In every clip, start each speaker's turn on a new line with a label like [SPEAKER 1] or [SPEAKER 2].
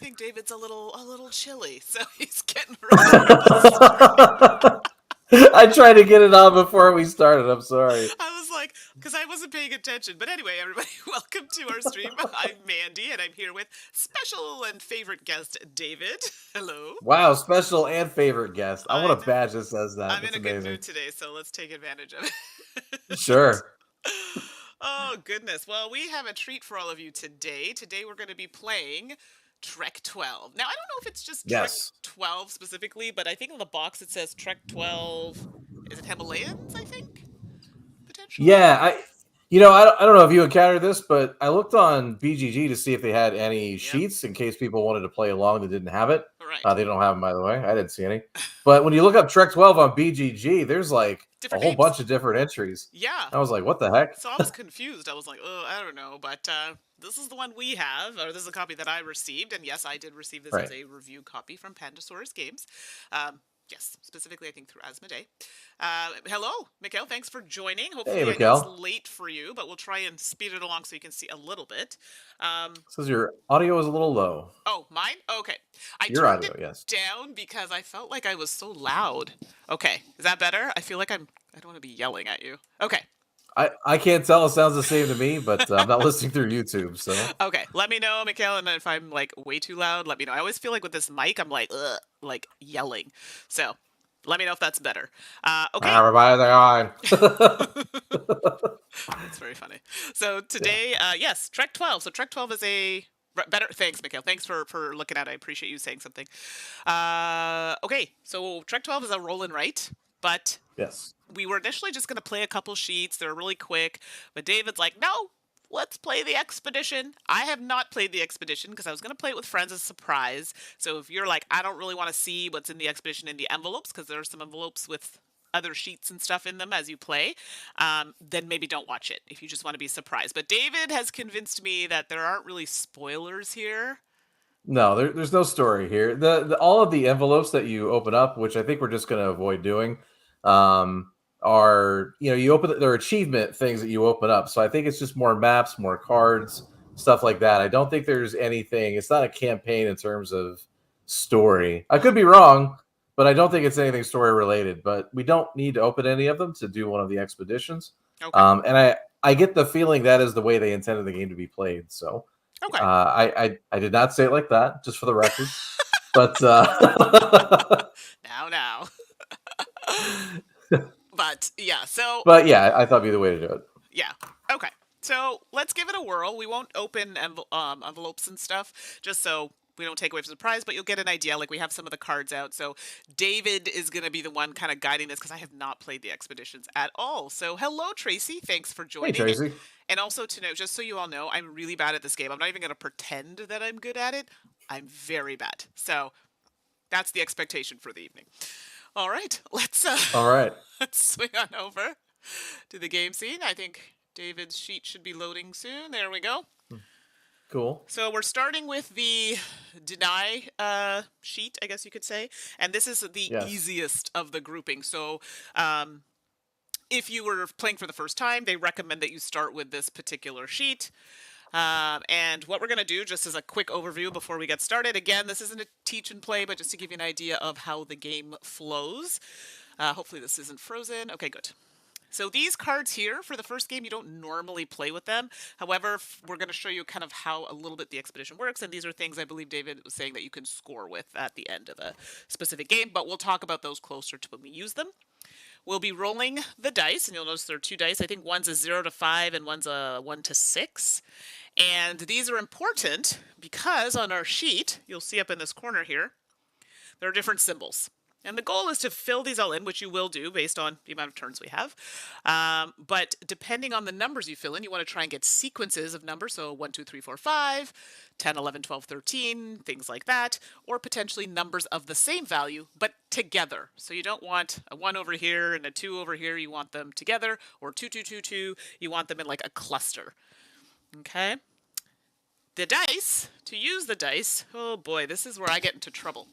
[SPEAKER 1] think David's a little chilly, so he's getting ready for the stream.
[SPEAKER 2] I tried to get it on before we started. I'm sorry.
[SPEAKER 1] I was like, because I wasn't paying attention. But anyway, everybody, welcome to our stream. I'm Mandy, and I'm here with special and favorite guest David. Hello.
[SPEAKER 2] Wow, special and favorite guest. I want
[SPEAKER 1] I
[SPEAKER 2] a
[SPEAKER 1] know.
[SPEAKER 2] badge that says that.
[SPEAKER 1] I'm in
[SPEAKER 2] That's
[SPEAKER 1] a good
[SPEAKER 2] amazing.
[SPEAKER 1] mood today, so let's take advantage of it.
[SPEAKER 2] Sure.
[SPEAKER 1] Oh, goodness. Well, we have a treat for all of you today. Today we're going to be playing Trek 12. Now, I don't know if it's just Trek
[SPEAKER 2] Yes.
[SPEAKER 1] 12 specifically, but I think on the box it says Trek 12. Is it Himalayans, I think? Potentially?
[SPEAKER 2] Yeah, I don't know if you encountered this, but I looked on BGG to see if they had any
[SPEAKER 1] Yep.
[SPEAKER 2] sheets in case people wanted to play along that didn't have it.
[SPEAKER 1] Right.
[SPEAKER 2] They don't have them, by the way. I didn't see any. But when you look up Trek 12 on BGG, there's like a
[SPEAKER 1] Different
[SPEAKER 2] whole
[SPEAKER 1] names.
[SPEAKER 2] bunch of different entries.
[SPEAKER 1] Yeah.
[SPEAKER 2] I was like, what the heck?
[SPEAKER 1] So I was confused. I was like, oh, I don't know. But this is the one we have, or this is a copy that I received. And yes, I did receive this as
[SPEAKER 2] Right.
[SPEAKER 1] a review copy from Pandasaurus Games. Yes, specifically, I think through Asmodee. Hello, Mikhail. Thanks for joining.
[SPEAKER 2] Hey,
[SPEAKER 1] Hopefully, it's
[SPEAKER 2] Mikkel.
[SPEAKER 1] late for you, but we'll try and speed it along so you can see a little bit. Um,
[SPEAKER 2] Says your audio is a little low.
[SPEAKER 1] oh, mine? Okay. I
[SPEAKER 2] Your
[SPEAKER 1] turned
[SPEAKER 2] audio,
[SPEAKER 1] it
[SPEAKER 2] yes.
[SPEAKER 1] down because I felt like I was so loud. Okay. Is that better? I feel like I don't want to be yelling at you. Okay.
[SPEAKER 2] I can't tell. It sounds the same to me, but I'm not listening through YouTube, so
[SPEAKER 1] Okay, let me know, Mikhail, and if I'm like way too loud, let me know. I always feel like with this mic, I'm like, ugh, like yelling. So, let me know if that's better. Okay,
[SPEAKER 2] everybody there on.
[SPEAKER 1] that's very funny. So today, yes, Trek 12. So Trek 12 is a better. Thanks, Mikhail. Thanks for looking at it. I appreciate you saying something. Okay, so Trek 12 is a roll and write, but
[SPEAKER 2] Yes.
[SPEAKER 1] we were initially just going to play a couple sheets. They're really quick, but David's like, no, let's play the expedition. I have not played the expedition because I was going to play it with friends as a surprise. So if you're like, I don't really want to see what's in the expedition in the envelopes, because there are some envelopes with other sheets and stuff in them as you play, then maybe don't watch it if you just want to be surprised. But David has convinced me that there aren't really spoilers here.
[SPEAKER 2] No, there's no story here. The all of the envelopes that you open up, which I think we're just going to avoid doing, are you open they're achievement things that you open up. So I think it's just more maps, more cards, stuff like that. I don't think there's anything. It's not a campaign in terms of story. I could be wrong, but I don't think it's anything story related. But we don't need to open any of them to do one of the expeditions.
[SPEAKER 1] Okay.
[SPEAKER 2] And I get the feeling that is the way they intended the game to be played. So.
[SPEAKER 1] Okay.
[SPEAKER 2] I did not say it like that, just for the record. But
[SPEAKER 1] Now. But yeah, so
[SPEAKER 2] but yeah, I thought it'd be the way to do it.
[SPEAKER 1] yeah. Okay. So let's give it a whirl. We won't open envelopes and stuff, just so we don't take away from the surprise, but you'll get an idea. Like, we have some of the cards out. So David is going to be the one kind of guiding this because I have not played the expeditions at all. So hello, Tracy. Thanks for
[SPEAKER 2] Hey,
[SPEAKER 1] joining.
[SPEAKER 2] Tracy.
[SPEAKER 1] And also to know, just so you all know, I'm really bad at this game. I'm not even going to pretend that I'm good at it. I'm very bad. So that's the expectation for the evening. All right,
[SPEAKER 2] All right.
[SPEAKER 1] let's swing on over to the game scene. I think David's sheet should be loading soon. There we go.
[SPEAKER 2] Cool.
[SPEAKER 1] So we're starting with the deny sheet, I guess you could say, and this is the
[SPEAKER 2] Yes.
[SPEAKER 1] easiest of the grouping. So if you were playing for the first time, they recommend that you start with this particular sheet. And what we're going to do, just as a quick overview before we get started, again, this isn't a teach and play, but just to give you an idea of how the game flows. Hopefully this isn't frozen. Okay, good. So these cards here, for the first game, you don't normally play with them. However, we're going to show you kind of how a little bit the expedition works, and these are things I believe David was saying that you can score with at the end of a specific game, but we'll talk about those closer to when we use them. We'll be rolling the dice, and you'll notice there are two dice. I think one's a 0 to 5 and one's a 1 to 6. And these are important because on our sheet, you'll see up in this corner here, there are different symbols. And the goal is to fill these all in, which you will do based on the amount of turns we have. But depending on the numbers you fill in, you want to try and get sequences of numbers. So 1, 2, 3, 4, 5, 10, 11, 12, 13, things like that. Or potentially numbers of the same value, but together. So you don't want a 1 over here and a 2 over here. You want them together. Or 2, 2, 2, 2. You want them in like a cluster. Okay? The dice, to use the dice, oh boy, this is where I get into trouble.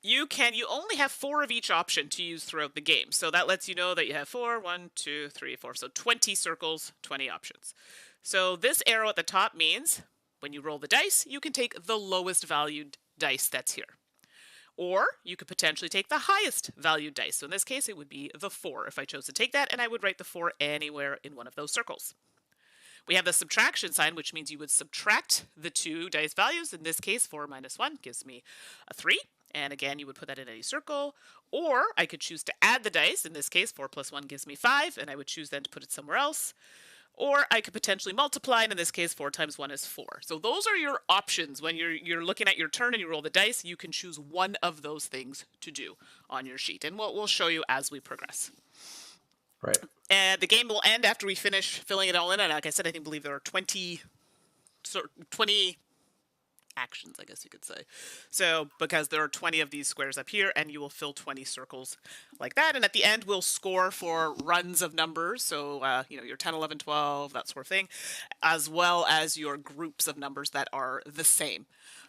[SPEAKER 1] You only have 4 of each option to use throughout the game. So that lets you know that you have 4, 1, 2, 3, 4. So 20 circles, 20 options. So this arrow at the top means When you roll the dice, you can take the lowest valued dice that's here. Or you could potentially take the highest valued dice. So in this case, it would be the 4 if I chose to take that, and I would write the 4 anywhere in one of those circles. We have the subtraction sign, which means you would subtract the 2 dice values. In this case, 4 minus 1 gives me a 3. And again, you would put that in any circle. Or I could choose to add the dice. In this case, 4 plus 1 gives me 5, and I would choose then to put it somewhere else. Or I could potentially multiply, and in this case, 4 times 1 is 4. So those are your options. When you're looking at your turn and you roll the dice, you can choose one of those things to do on your sheet. And we'll show you as we progress.
[SPEAKER 2] Right.
[SPEAKER 1] And the game will end after we finish filling it all in. And like I said, believe there are 20 actions, I guess you could say. So because there are 20 of these squares up here, and you will fill 20 circles like that. And at the end, we'll score for runs of numbers. So, your 10, 11, 12, that sort of thing, as well as your groups of numbers that are the same.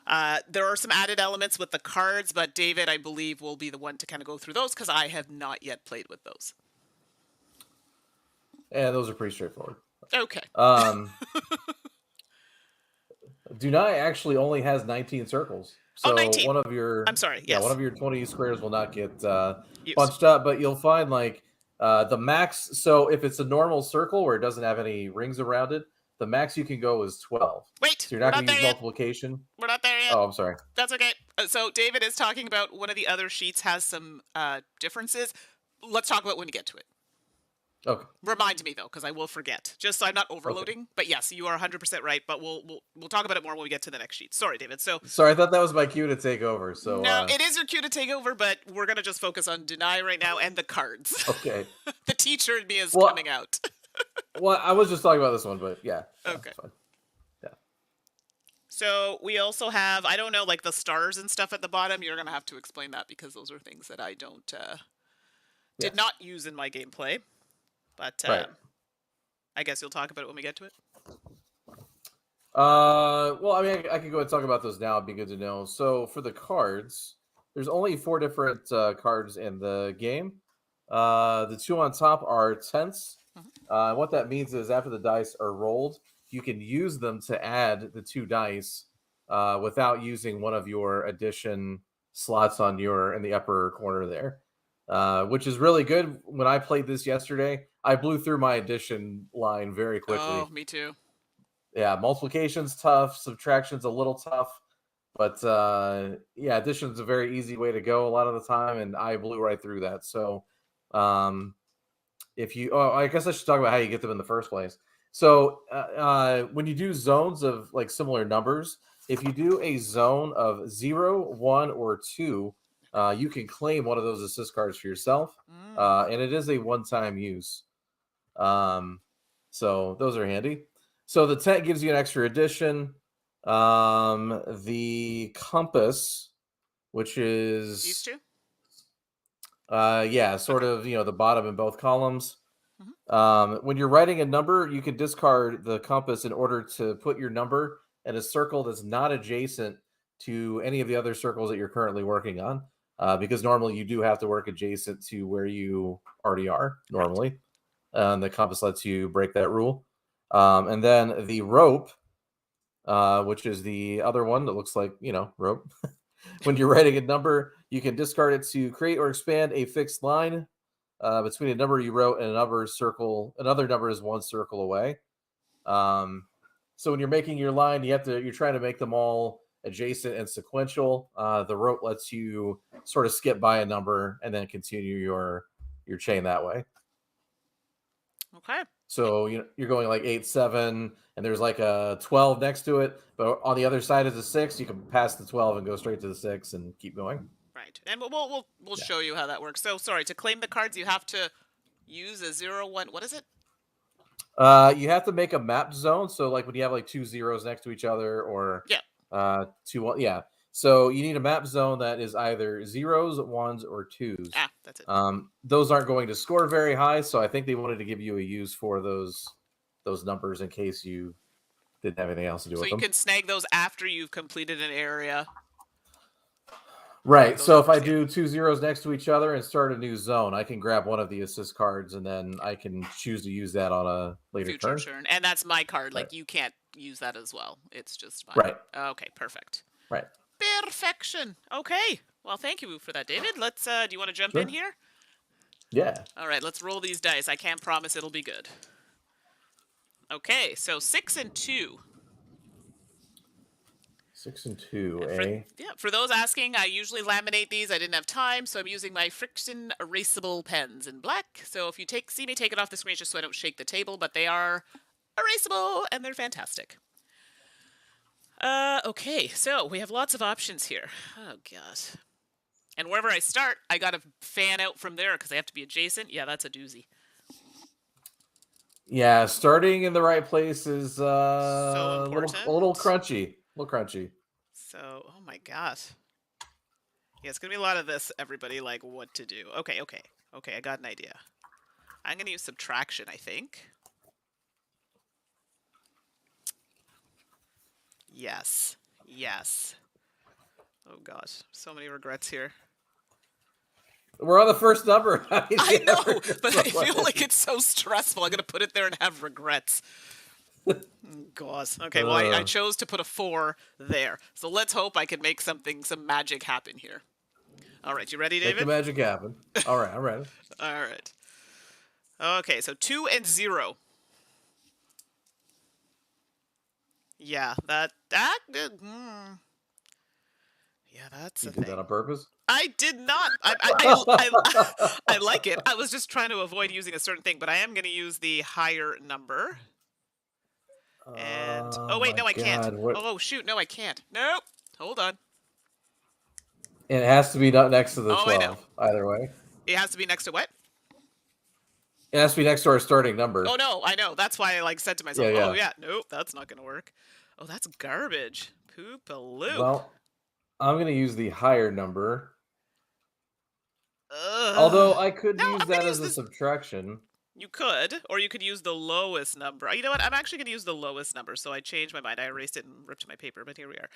[SPEAKER 1] There are some added elements with the cards, but David, I believe, will be the one to kind of go through those because I have not yet played with those.
[SPEAKER 2] Yeah, those are pretty straightforward.
[SPEAKER 1] Okay.
[SPEAKER 2] Dunai actually only has 19 circles. So
[SPEAKER 1] 19.
[SPEAKER 2] one of your
[SPEAKER 1] yes.
[SPEAKER 2] one of your 20 squares will not get bunched up, but you'll find the max. So if it's a normal circle where it doesn't have any rings around it, the max you can go is 12.
[SPEAKER 1] Wait,
[SPEAKER 2] so you're not going to use multiplication.
[SPEAKER 1] We're not there yet.
[SPEAKER 2] Oh, I'm sorry.
[SPEAKER 1] That's okay. So David is talking about one of the other sheets has some differences. Let's talk about when we get to it.
[SPEAKER 2] Okay.
[SPEAKER 1] Remind me though, because I will forget. Just so I'm not overloading. Okay. But yes, you are 100% right. But we'll talk about it more when we get to the next sheet. Sorry, David.
[SPEAKER 2] Sorry, I thought that was my cue to take over. So
[SPEAKER 1] no, it is your cue to take over, but we're gonna just focus on deny right now and the cards.
[SPEAKER 2] Okay.
[SPEAKER 1] The teacher in me is coming out.
[SPEAKER 2] Well, I was just talking about this one, but yeah.
[SPEAKER 1] Okay.
[SPEAKER 2] Fine. Yeah.
[SPEAKER 1] So we also have, I don't know, like the stars and stuff at the bottom. You're gonna have to explain that because those are things that I did not use in my gameplay. But
[SPEAKER 2] right.
[SPEAKER 1] I guess you'll talk about it when we get to it.
[SPEAKER 2] Well, I mean, I can go and talk about those now. It'd be good to know. So for the cards, there's only 4 different cards in the game. The 2 on top are tenths. What that means is after the dice are rolled, you can use them to add the 2 dice without using one of your addition slots in the upper corner there. Which is really good. When I played this yesterday, I blew through my addition line very quickly.
[SPEAKER 1] Oh, me too.
[SPEAKER 2] Yeah, multiplication's tough, subtraction's a little tough, but addition's a very easy way to go a lot of the time, and I blew right through that. So, I guess I should talk about how you get them in the first place. So, when you do zones of like similar numbers, if you do a zone of 0, 1, or 2. You can claim one of those assist cards for yourself, and it is a one-time use. So those are handy. So the tent gives you an extra addition. The compass, which is
[SPEAKER 1] these 2.
[SPEAKER 2] Sort of the bottom in both columns. When you're writing a number, you can discard the compass in order to put your number in a circle that's not adjacent to any of the other circles that you're currently working on. Because normally you do have to work adjacent to where you already are normally. And the compass lets you break that rule. And then the rope, which is the other one that looks like, rope. When you're writing a number, you can discard it to create or expand a fixed line between a number you wrote and another circle. Another number is 1 circle away. So when you're making your line, you're trying to make them all adjacent and sequential. The rope lets you sort of skip by a number and then continue your chain that way.
[SPEAKER 1] Okay.
[SPEAKER 2] So you're going like 8, 7, and there's like a 12 next to it, but on the other side is a 6. You can pass the 12 and go straight to the 6 and keep going.
[SPEAKER 1] Right, and we'll show you how that works. So sorry, to claim the cards, you have to use a 0, 1. What is it?
[SPEAKER 2] You have to make a map zone. So like when you have like 2 zeros next to each other, or 2, 1, So you need a map zone that is either 0s, 1s, or 2s.
[SPEAKER 1] That's it.
[SPEAKER 2] Those aren't going to score very high, so I think they wanted to give you a use for those numbers in case you didn't have anything else to do with them.
[SPEAKER 1] So you can snag those after you've completed an area.
[SPEAKER 2] Right. So if I do 2 zeros next to each other and start a new zone, I can grab one of the assist cards and then I can choose to use that on a later
[SPEAKER 1] future turn. And that's my card. Like you can't use that as well. It's just fine.
[SPEAKER 2] Right.
[SPEAKER 1] Okay, perfect.
[SPEAKER 2] Right.
[SPEAKER 1] Perfection. Okay. Well, thank you for that, David. Let's. Do you want to jump in
[SPEAKER 2] Sure.
[SPEAKER 1] here?
[SPEAKER 2] Yeah.
[SPEAKER 1] All right. Let's roll these dice. I can't promise it'll be good. Okay. So 6 and 2.
[SPEAKER 2] 6 and 2,
[SPEAKER 1] And
[SPEAKER 2] eh?
[SPEAKER 1] for those asking, I usually laminate these. I didn't have time, so I'm using my friction erasable pens in black. So if you see me take it off the screen, just so I don't shake the table, but they are erasable and they're fantastic. Okay, so we have lots of options here. Oh god. And wherever I start, I gotta fan out from there because I have to be adjacent. Yeah, that's a doozy.
[SPEAKER 2] Yeah, starting in the right place is
[SPEAKER 1] So
[SPEAKER 2] a
[SPEAKER 1] important.
[SPEAKER 2] little crunchy. A little crunchy.
[SPEAKER 1] So, oh my god. Yeah, it's gonna be a lot of this, everybody, like what to do. Okay, I got an idea. I'm gonna use subtraction, I think. Yes. Oh gosh, so many regrets here.
[SPEAKER 2] We're on the first number.
[SPEAKER 1] I know, but I feel like it's so stressful. I'm gonna put it there and have regrets. Gosh. Okay, well, I chose to put a 4 there. So let's hope I can make some magic happen here. All right, you ready, David?
[SPEAKER 2] Make the magic happen. All right, I'm ready.
[SPEAKER 1] All right. Okay, so 2 and 0. Yeah, yeah, that's
[SPEAKER 2] You
[SPEAKER 1] a
[SPEAKER 2] did
[SPEAKER 1] thing.
[SPEAKER 2] that on purpose?
[SPEAKER 1] I did not. I like it. I was just trying to avoid using a certain thing, but I am going to use the higher number. And oh wait, no, I can't.
[SPEAKER 2] What?
[SPEAKER 1] Oh shoot, no, I can't. Nope. Hold on.
[SPEAKER 2] And it has to be next to the 12.
[SPEAKER 1] I know.
[SPEAKER 2] Either way.
[SPEAKER 1] It has to be next to what?
[SPEAKER 2] It has to be next to our starting number.
[SPEAKER 1] Oh no, I know. That's why I said to myself,
[SPEAKER 2] Yeah.
[SPEAKER 1] "Oh yeah, nope, that's not going to work." Oh, that's garbage. Poop-a-loop.
[SPEAKER 2] Well, I'm going to use the higher number.
[SPEAKER 1] Ugh.
[SPEAKER 2] Although I could use that as a subtraction.
[SPEAKER 1] You could, or you could use the lowest number. You know what? I'm actually going to use the lowest number, so I changed my mind. I erased it and ripped my paper, but here we are.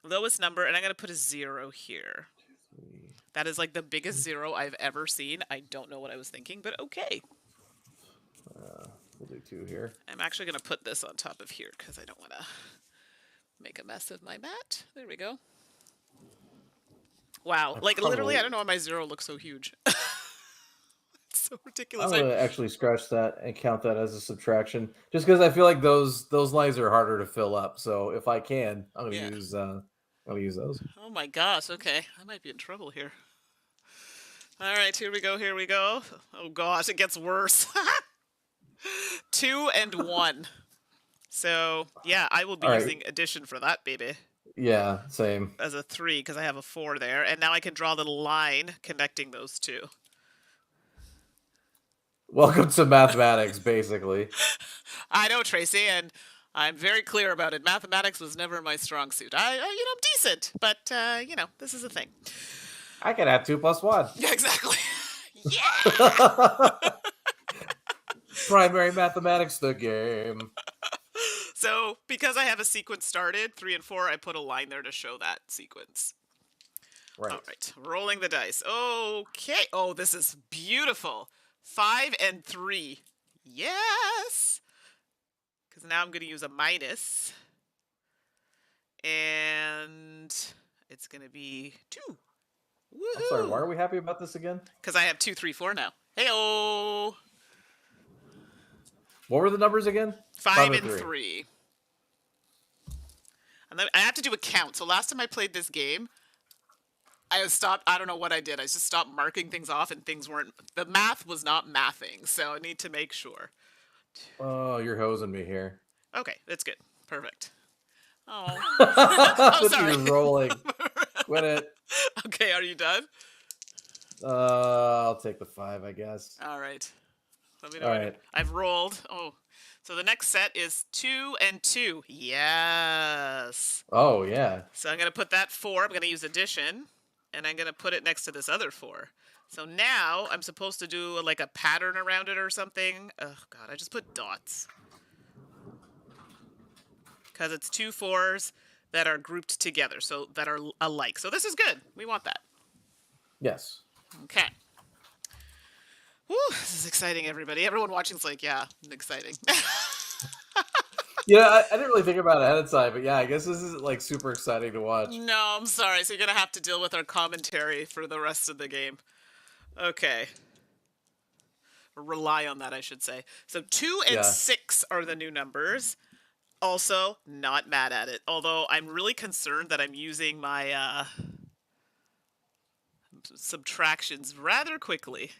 [SPEAKER 1] Lowest number, and I'm going to put a 0 here. 2, 3. That is like the biggest 0 I've ever seen. I don't know what I was thinking, but okay.
[SPEAKER 2] We'll do 2 here.
[SPEAKER 1] I'm actually going to put this on top of here because I don't want to make a mess of my mat. There we go. Wow. Literally, I don't know why my 0 looks so huge. It's so ridiculous.
[SPEAKER 2] I'm going to actually scratch that and count that as a subtraction. Just because I feel like those lines are harder to fill up. So if I can, I'm going to use those.
[SPEAKER 1] Oh my gosh. Okay. I might be in trouble here. All right. Here we go. Oh gosh. It gets worse. 2 and 1. So, yeah, I will be using addition for that, baby.
[SPEAKER 2] Yeah, same.
[SPEAKER 1] As a 3, because I have a 4 there. And now I can draw a little line connecting those two.
[SPEAKER 2] Welcome to mathematics, basically.
[SPEAKER 1] I know, Tracy, and I'm very clear about it. Mathematics was never my strong suit. I'm decent, but, this is a thing.
[SPEAKER 2] I can add 2 + 1.
[SPEAKER 1] Yeah, exactly. Yeah!
[SPEAKER 2] Primary mathematics, the game.
[SPEAKER 1] So, because I have a sequence started, 3 and 4, I put a line there to show that sequence.
[SPEAKER 2] Right.
[SPEAKER 1] All right, rolling the dice. Okay. Oh, this is beautiful. 5 and 3. Yes! Because now I'm going to use a minus. And it's going to be 2. Woohoo!
[SPEAKER 2] I'm sorry, why are we happy about this again?
[SPEAKER 1] Because I have 2, 3, 4 now. Hey-oh!
[SPEAKER 2] What were the numbers again?
[SPEAKER 1] 5 and 3. And then I have to do a count. So last time I played this game, I don't know what I did. I just stopped marking things off and the math was not mathing. So I need to make sure.
[SPEAKER 2] Oh, you're hosing me here.
[SPEAKER 1] Okay, that's good. Perfect. Oh.
[SPEAKER 2] Oh, sorry. You're rolling. Quit it.
[SPEAKER 1] Okay, are you done?
[SPEAKER 2] I'll take the 5, I guess.
[SPEAKER 1] All right. Let me know.
[SPEAKER 2] All right.
[SPEAKER 1] I've rolled. Oh, so the next set is 2 and 2. Yes.
[SPEAKER 2] Oh, yeah.
[SPEAKER 1] So I'm going to put that 4. I'm going to use addition. And I'm going to put it next to this other 4. So now I'm supposed to do like a pattern around it or something. Oh, God, I just put dots. Because it's 2 4s that are grouped together, so that are alike. So this is good. We want that.
[SPEAKER 2] Yes.
[SPEAKER 1] Okay. Woo, this is exciting, everybody. Everyone watching is like, yeah, exciting.
[SPEAKER 2] Yeah, I didn't really think about it ahead of time, but yeah, I guess this is like super exciting to watch.
[SPEAKER 1] No, I'm sorry. So you're gonna have to deal with our commentary for the rest of the game. Okay. Rely on that, I should say. So 2 and
[SPEAKER 2] Yeah.
[SPEAKER 1] 6 are the new numbers. Also, not mad at it. Although I'm really concerned that I'm using my subtractions rather quickly.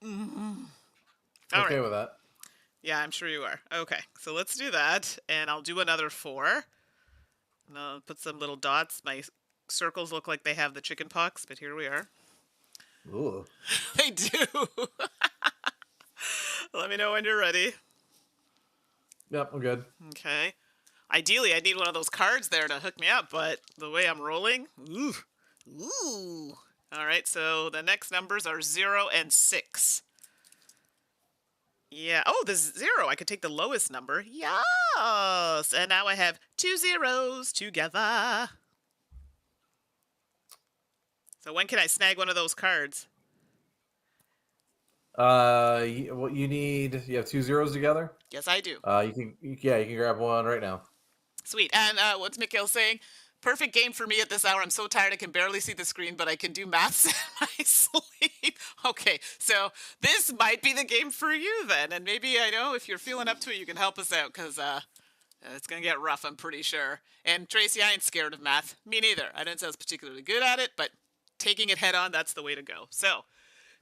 [SPEAKER 1] All right.
[SPEAKER 2] Okay with that.
[SPEAKER 1] Yeah, I'm sure you are. Okay, so let's do that, and I'll do another 4. And I'll put some little dots. My circles look like they have the chicken pox, but here we are.
[SPEAKER 2] Ooh.
[SPEAKER 1] They do. Let me know when you're ready.
[SPEAKER 2] Yep, I'm good.
[SPEAKER 1] Okay. Ideally, I need one of those cards there to hook me up, but the way I'm rolling, ooh, ooh. All right, so the next numbers are 0 and 6. Yeah. Oh, the 0. I could take the lowest number. Yes. And now I have 2 zeros together. So when can I snag one of those cards?
[SPEAKER 2] What you need? You have 2 zeros together.
[SPEAKER 1] Yes, I do.
[SPEAKER 2] You can grab one right now.
[SPEAKER 1] Sweet. And what's Mikhail saying? Perfect game for me at this hour. I'm so tired I can barely see the screen, but I can do maths in my sleep. Okay, so this might be the game for you then. And maybe, I know, if you're feeling up to it, you can help us out, because it's going to get rough, I'm pretty sure. And Tracy, I ain't scared of math. Me neither. I don't sound particularly good at it, but taking it head on, that's the way to go. So,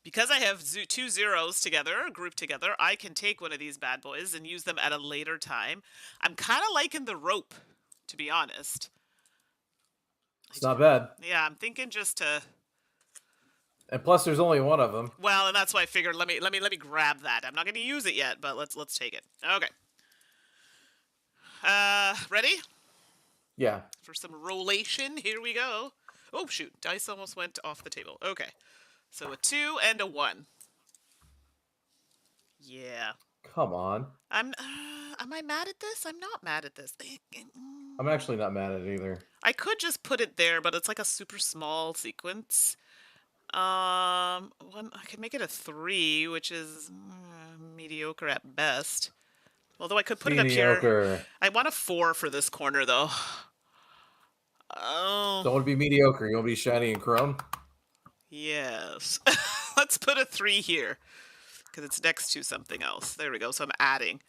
[SPEAKER 1] because I have 2 zeros together, grouped together, I can take one of these bad boys and use them at a later time. I'm kind of liking the rope, to be honest.
[SPEAKER 2] It's not bad.
[SPEAKER 1] Yeah, I'm thinking just to.
[SPEAKER 2] And plus, there's only one of them.
[SPEAKER 1] Well, and that's why I figured let me grab that. I'm not going to use it yet, but let's take it. Okay. Ready
[SPEAKER 2] Yeah.
[SPEAKER 1] for some rollation? Here we go. Oh shoot, dice almost went off the table. Okay, so a 2 and a 1. Yeah.
[SPEAKER 2] Come on.
[SPEAKER 1] Am I mad at this? I'm not mad at this.
[SPEAKER 2] I'm actually not mad at it either.
[SPEAKER 1] I could just put it there, but it's like a super small sequence. I could make it a 3, which is mediocre at best. Although I could put it up here. I want a 4 for this corner, though. Oh.
[SPEAKER 2] Don't want to be mediocre. You want to be shiny and chrome?
[SPEAKER 1] Yes. Let's put a 3 here, because it's next to something else. There we go. So I'm adding.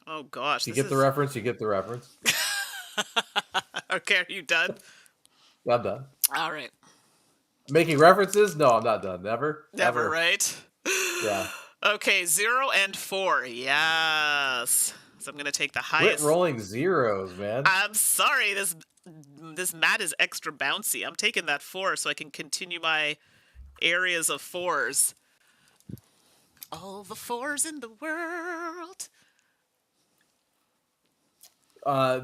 [SPEAKER 1] Oh, gosh.
[SPEAKER 2] You get the reference. You get the reference.
[SPEAKER 1] Okay, are you done?
[SPEAKER 2] I'm done.
[SPEAKER 1] All right.
[SPEAKER 2] Making references? No, I'm not done. Never.
[SPEAKER 1] Never, right?
[SPEAKER 2] Yeah.
[SPEAKER 1] Okay, 0 and 4. Yes. So I'm going to take the highest.
[SPEAKER 2] Quit rolling zeros, man.
[SPEAKER 1] I'm sorry. This mat is extra bouncy. I'm taking that 4 so I can continue my areas of 4s. All the 4s in the world.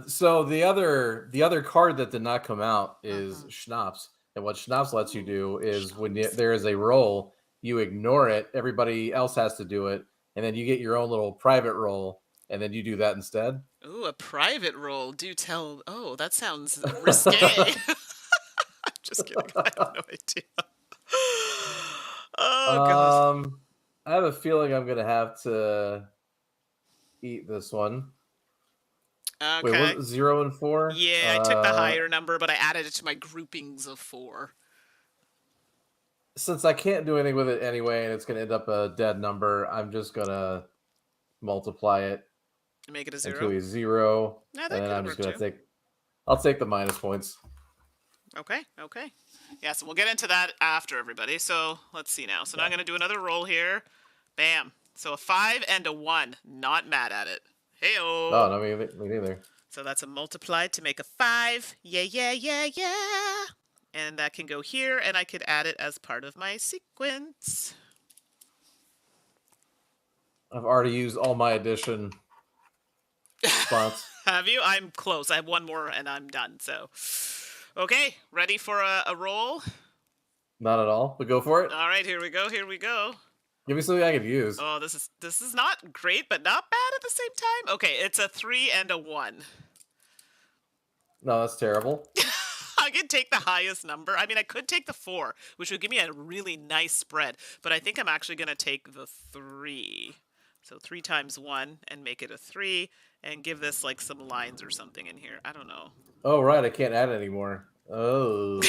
[SPEAKER 2] So the other card that did not come out is Schnapps. And what Schnapps lets you do is when there is a roll, you ignore it. Everybody else has to do it. And then you get your own little private roll. And then you do that instead.
[SPEAKER 1] Ooh, a private roll. Do tell. Oh, that sounds risque. Just kidding. I have no idea. Oh, gosh.
[SPEAKER 2] I have a feeling I'm going to have to eat this one.
[SPEAKER 1] Okay.
[SPEAKER 2] Wait, was it 0 and 4?
[SPEAKER 1] Yeah, I took the higher number, but I added it to my groupings of 4.
[SPEAKER 2] Since I can't do anything with it anyway, and it's going to end up a dead number, I'm just going to multiply it.
[SPEAKER 1] Make it a 0?
[SPEAKER 2] Into a 0.
[SPEAKER 1] Yeah,
[SPEAKER 2] and then I'm just going to I'll take the minus points.
[SPEAKER 1] Okay. Yeah, so we'll get into that after, everybody. So let's see now. So now I'm going to do another roll here. Bam. So a 5 and a 1. Not mad at it. Hey-oh.
[SPEAKER 2] Oh, no, me neither.
[SPEAKER 1] So that's a multiplied to make a 5. Yeah. And that can go here, and I could add it as part of my sequence.
[SPEAKER 2] I've already used all my addition spots.
[SPEAKER 1] Have you? I'm close. I have one more, and I'm done. So, okay, ready for a roll?
[SPEAKER 2] Not at all, but go for it.
[SPEAKER 1] All right, here we go.
[SPEAKER 2] Give me something I could use.
[SPEAKER 1] Oh, this is not great, but not bad at the same time. Okay, it's a 3 and a 1.
[SPEAKER 2] No, that's terrible.
[SPEAKER 1] I could take the highest number. I mean, I could take the 4, which would give me a really nice spread, but I think I'm actually going to take the 3. So 3 times 1 and make it a 3 and give this like some lines or something in here. I don't know.
[SPEAKER 2] Oh, right. I can't add anymore. Oh.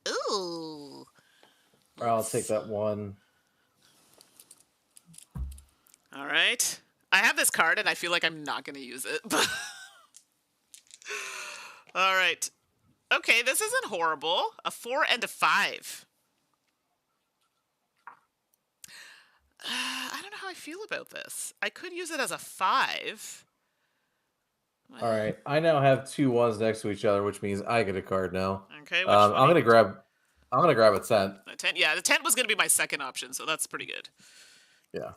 [SPEAKER 1] Ooh.
[SPEAKER 2] All right, I'll
[SPEAKER 1] Let's
[SPEAKER 2] take that one.
[SPEAKER 1] All right. I have this card and I feel like I'm not going to use it. All right. Okay, this isn't horrible. A 4 and a 5. I don't know how I feel about this. I could use it as a 5.
[SPEAKER 2] All right. I now have 2 1s next to each other, which means I get a card now.
[SPEAKER 1] Okay, which one
[SPEAKER 2] I'm
[SPEAKER 1] are you
[SPEAKER 2] gonna
[SPEAKER 1] going to?
[SPEAKER 2] grab a tent.
[SPEAKER 1] A 10. Yeah, the 10 was going to be my second option, so that's pretty good.
[SPEAKER 2] Yeah.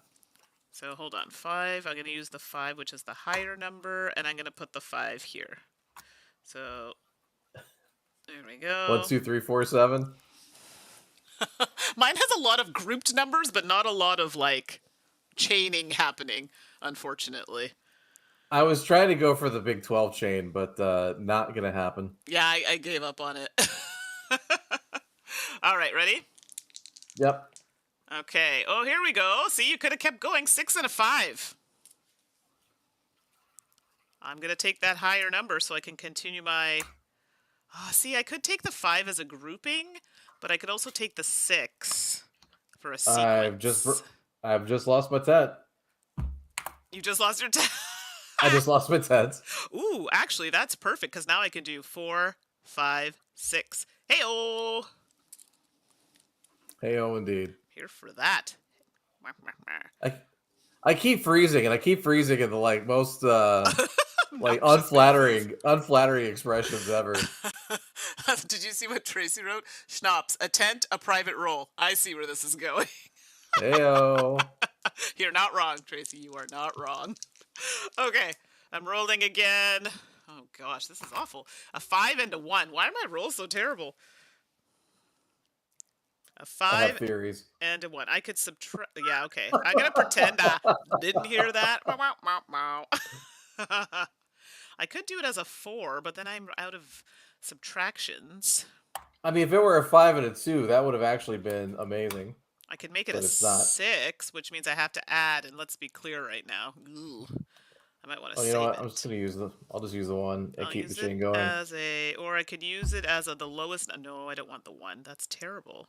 [SPEAKER 1] So hold on. 5. I'm going to use the 5, which is the higher number, and I'm going to put the 5 here. So there we
[SPEAKER 2] One,
[SPEAKER 1] go.
[SPEAKER 2] 2, 3, 4, 7.
[SPEAKER 1] Mine has a lot of grouped numbers, but not a lot of like chaining happening, unfortunately.
[SPEAKER 2] I was trying to go for the Big 12 chain, but not gonna happen.
[SPEAKER 1] Yeah, I gave up on it. All right, ready?
[SPEAKER 2] Yep.
[SPEAKER 1] Okay. Oh, here we go. See, you could have kept going. 6 and a 5. I'm going to take that higher number so I can continue my... Oh, see, I could take the 5 as a grouping, but I could also take the 6 for a sequence.
[SPEAKER 2] I've just lost my tent.
[SPEAKER 1] You just lost your 10.
[SPEAKER 2] I just lost my tent.
[SPEAKER 1] Ooh, actually, that's perfect, because now I can do 4, 5, 6. Hey-oh!
[SPEAKER 2] Hey, oh, indeed.
[SPEAKER 1] Here for that.
[SPEAKER 2] I keep freezing, and I keep freezing in the like most like unflattering expressions ever.
[SPEAKER 1] Did you see what Tracy wrote? Schnapps, a tent, a private roll. I see where this is going.
[SPEAKER 2] Heyo.
[SPEAKER 1] You're not wrong, Tracy. You are not wrong. Okay, I'm rolling again. Oh gosh, this is awful. A 5 and a 1. Why are my rolls so terrible? A
[SPEAKER 2] I have
[SPEAKER 1] 5
[SPEAKER 2] theories.
[SPEAKER 1] and a 1. I could subtract. Yeah, okay. I'm gonna pretend I didn't hear that. I could do it as a 4, but then I'm out of subtractions.
[SPEAKER 2] I mean, if it were a 5 and a 2, that would have actually been amazing.
[SPEAKER 1] I could make it
[SPEAKER 2] But
[SPEAKER 1] a
[SPEAKER 2] it's not.
[SPEAKER 1] 6, which means I have to add, and let's be clear right now. Ooh, I might want to
[SPEAKER 2] Oh, you know
[SPEAKER 1] save
[SPEAKER 2] what?
[SPEAKER 1] it.
[SPEAKER 2] I'm just gonna use I'll just use the 1 and
[SPEAKER 1] I'll
[SPEAKER 2] keep the
[SPEAKER 1] use
[SPEAKER 2] chain
[SPEAKER 1] it
[SPEAKER 2] going.
[SPEAKER 1] as a, or I could use it as the lowest. No, I don't want the 1. That's terrible.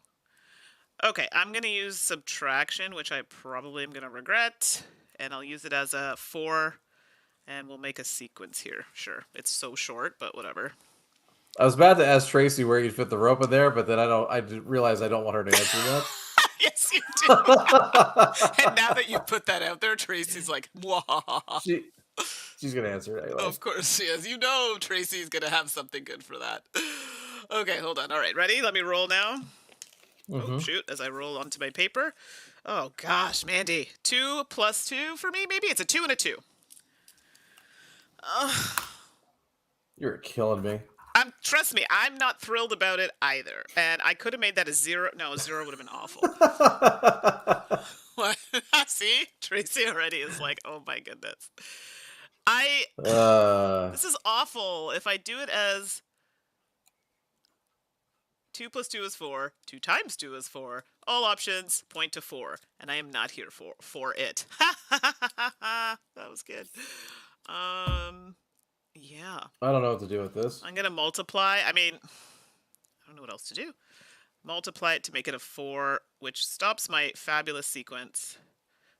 [SPEAKER 1] Okay, I'm going to use subtraction, which I probably am going to regret. And I'll use it as a 4, and we'll make a sequence here. Sure, it's so short, but whatever.
[SPEAKER 2] I was about to ask Tracy where you'd fit the rope in there, but then I realize I don't want her to answer that.
[SPEAKER 1] Yes, you do. And now that you put that out there, Tracy's like, "Mwah."
[SPEAKER 2] She's going to answer it anyway.
[SPEAKER 1] Of course she is. You know Tracy's going to have something good for that. Okay, hold on. All right, ready? Let me roll now. Oh, shoot, as I roll onto my paper. Oh, gosh, Mandy. 2 plus 2 for me, maybe? It's a 2 and a 2.
[SPEAKER 2] You're killing me.
[SPEAKER 1] Trust me, I'm not thrilled about it either. And I could have made that a 0. No, a 0 would have been awful. What? See? Tracy already is like, oh my goodness. This is awful. If I do it as 2 plus 2 is 4. 2 times 2 is 4. All options point to 4. And I am not here for it. That was good. Yeah.
[SPEAKER 2] I don't know what to do with this.
[SPEAKER 1] I'm going to multiply. I mean, I don't know what else to do. Multiply it to make it a 4, which stops my fabulous sequence,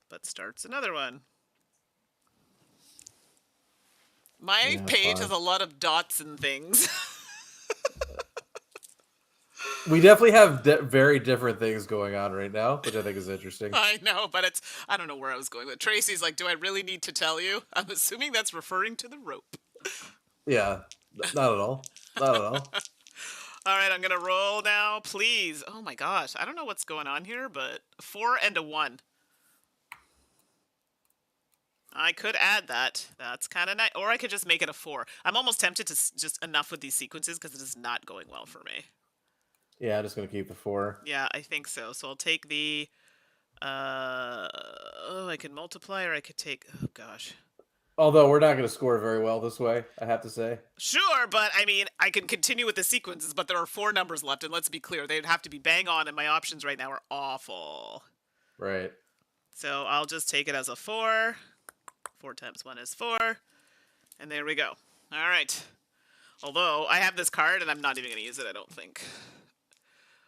[SPEAKER 1] but starts another one. My page has a lot of dots and things.
[SPEAKER 2] We definitely have very different things going on right now, which I think is interesting.
[SPEAKER 1] I know, but I don't know where I was going with. Tracy's like, do I really need to tell you? I'm assuming that's referring to the rope.
[SPEAKER 2] Yeah, not at all. Not at all.
[SPEAKER 1] All right, I'm going to roll now, please. Oh my gosh, I don't know what's going on here, but 4 and a 1. I could add that. That's kind of nice. Or I could just make it a 4. I'm almost tempted to just enough with these sequences because it is not going well for me.
[SPEAKER 2] Yeah, I'm just going to keep the 4.
[SPEAKER 1] Yeah, I think so. So I'll take the... I can multiply or I could take... Oh, gosh.
[SPEAKER 2] Although we're not going to score very well this way, I have to say.
[SPEAKER 1] Sure, but I mean, I can continue with the sequences, but there are 4 numbers left, and let's be clear, they'd have to be bang on, and my options right now are awful.
[SPEAKER 2] Right.
[SPEAKER 1] So I'll just take it as a 4. 4 times 1 is 4. And there we go. All right. Although, I have this card, and I'm not even going to use it, I don't think.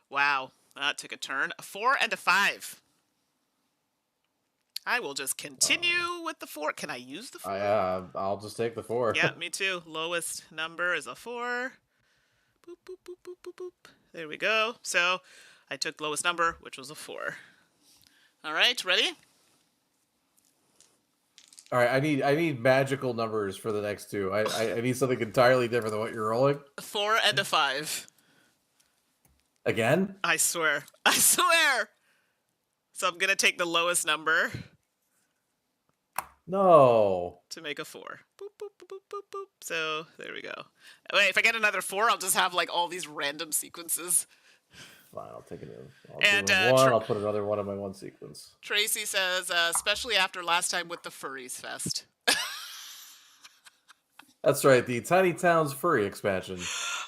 [SPEAKER 1] Wow. That took a turn. A 4 and a 5. I will just continue with the 4. Can I use the 4?
[SPEAKER 2] I'll just take the 4.
[SPEAKER 1] Yeah, me too. Lowest number is a 4. Boop, boop, boop, boop, boop, boop. There we go. So, I took lowest number, which was a 4. All right, ready?
[SPEAKER 2] All right, I need magical numbers for the next two. I need something entirely different than what you're rolling.
[SPEAKER 1] A 4 and a 5.
[SPEAKER 2] Again?
[SPEAKER 1] I swear. I swear! So I'm going to take the lowest number
[SPEAKER 2] No.
[SPEAKER 1] to make a 4. Boop, boop, boop, boop, boop, boop. So, there we go. Wait, if I get another 4, I'll just have, like, all these random sequences.
[SPEAKER 2] Fine, I'll take it.
[SPEAKER 1] And,
[SPEAKER 2] do one. I'll put another one in my one sequence.
[SPEAKER 1] Tracy says, especially after last time with the Furries Fest.
[SPEAKER 2] That's right, the Tiny Towns Furry expansion.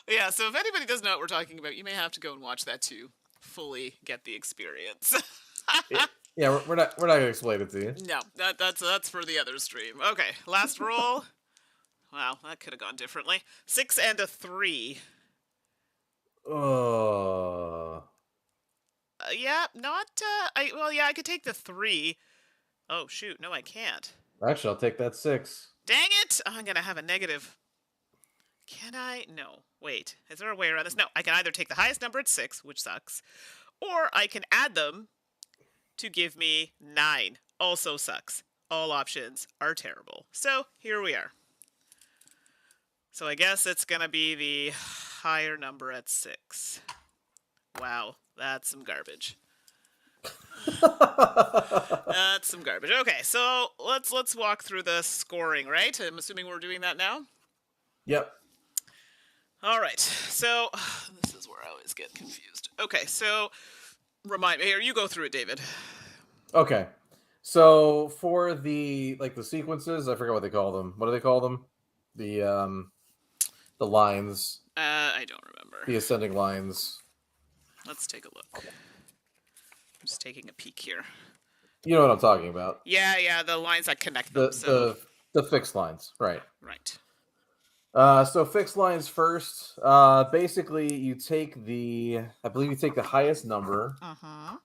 [SPEAKER 1] Yeah, so if anybody doesn't know what we're talking about, you may have to go and watch that to fully get the experience.
[SPEAKER 2] Yeah, we're not gonna explain it to you.
[SPEAKER 1] No, that's for the other stream. Okay, last roll. Wow, that could have gone differently. 6 and a 3. Yeah, not. Yeah, I could take the 3. Oh shoot, no, I can't.
[SPEAKER 2] Actually, I'll take that 6.
[SPEAKER 1] Dang it! Oh, I'm gonna have a negative. Can I? No. Wait, is there a way around this? No, I can either take the highest number at 6, which sucks, or I can add them to give me 9. Also sucks. All options are terrible. So here we are. So I guess it's gonna be the higher number at 6. Wow, that's some garbage. That's some garbage. Okay, so let's walk through the scoring, right? I'm assuming we're doing that now.
[SPEAKER 2] Yep.
[SPEAKER 1] All right. So this is where I always get confused. Okay, so remind me here. You go through it, David.
[SPEAKER 2] Okay. So for the sequences, I forget what they call them. What do they call them? The lines.
[SPEAKER 1] I don't remember.
[SPEAKER 2] The ascending lines.
[SPEAKER 1] Let's take a look. I'm just taking a peek here.
[SPEAKER 2] You know what I'm talking about.
[SPEAKER 1] Yeah, the lines that connect them.
[SPEAKER 2] The fixed lines, right.
[SPEAKER 1] Right.
[SPEAKER 2] So fixed lines first. Basically, you take I believe you take the highest number.
[SPEAKER 1] Uh-huh.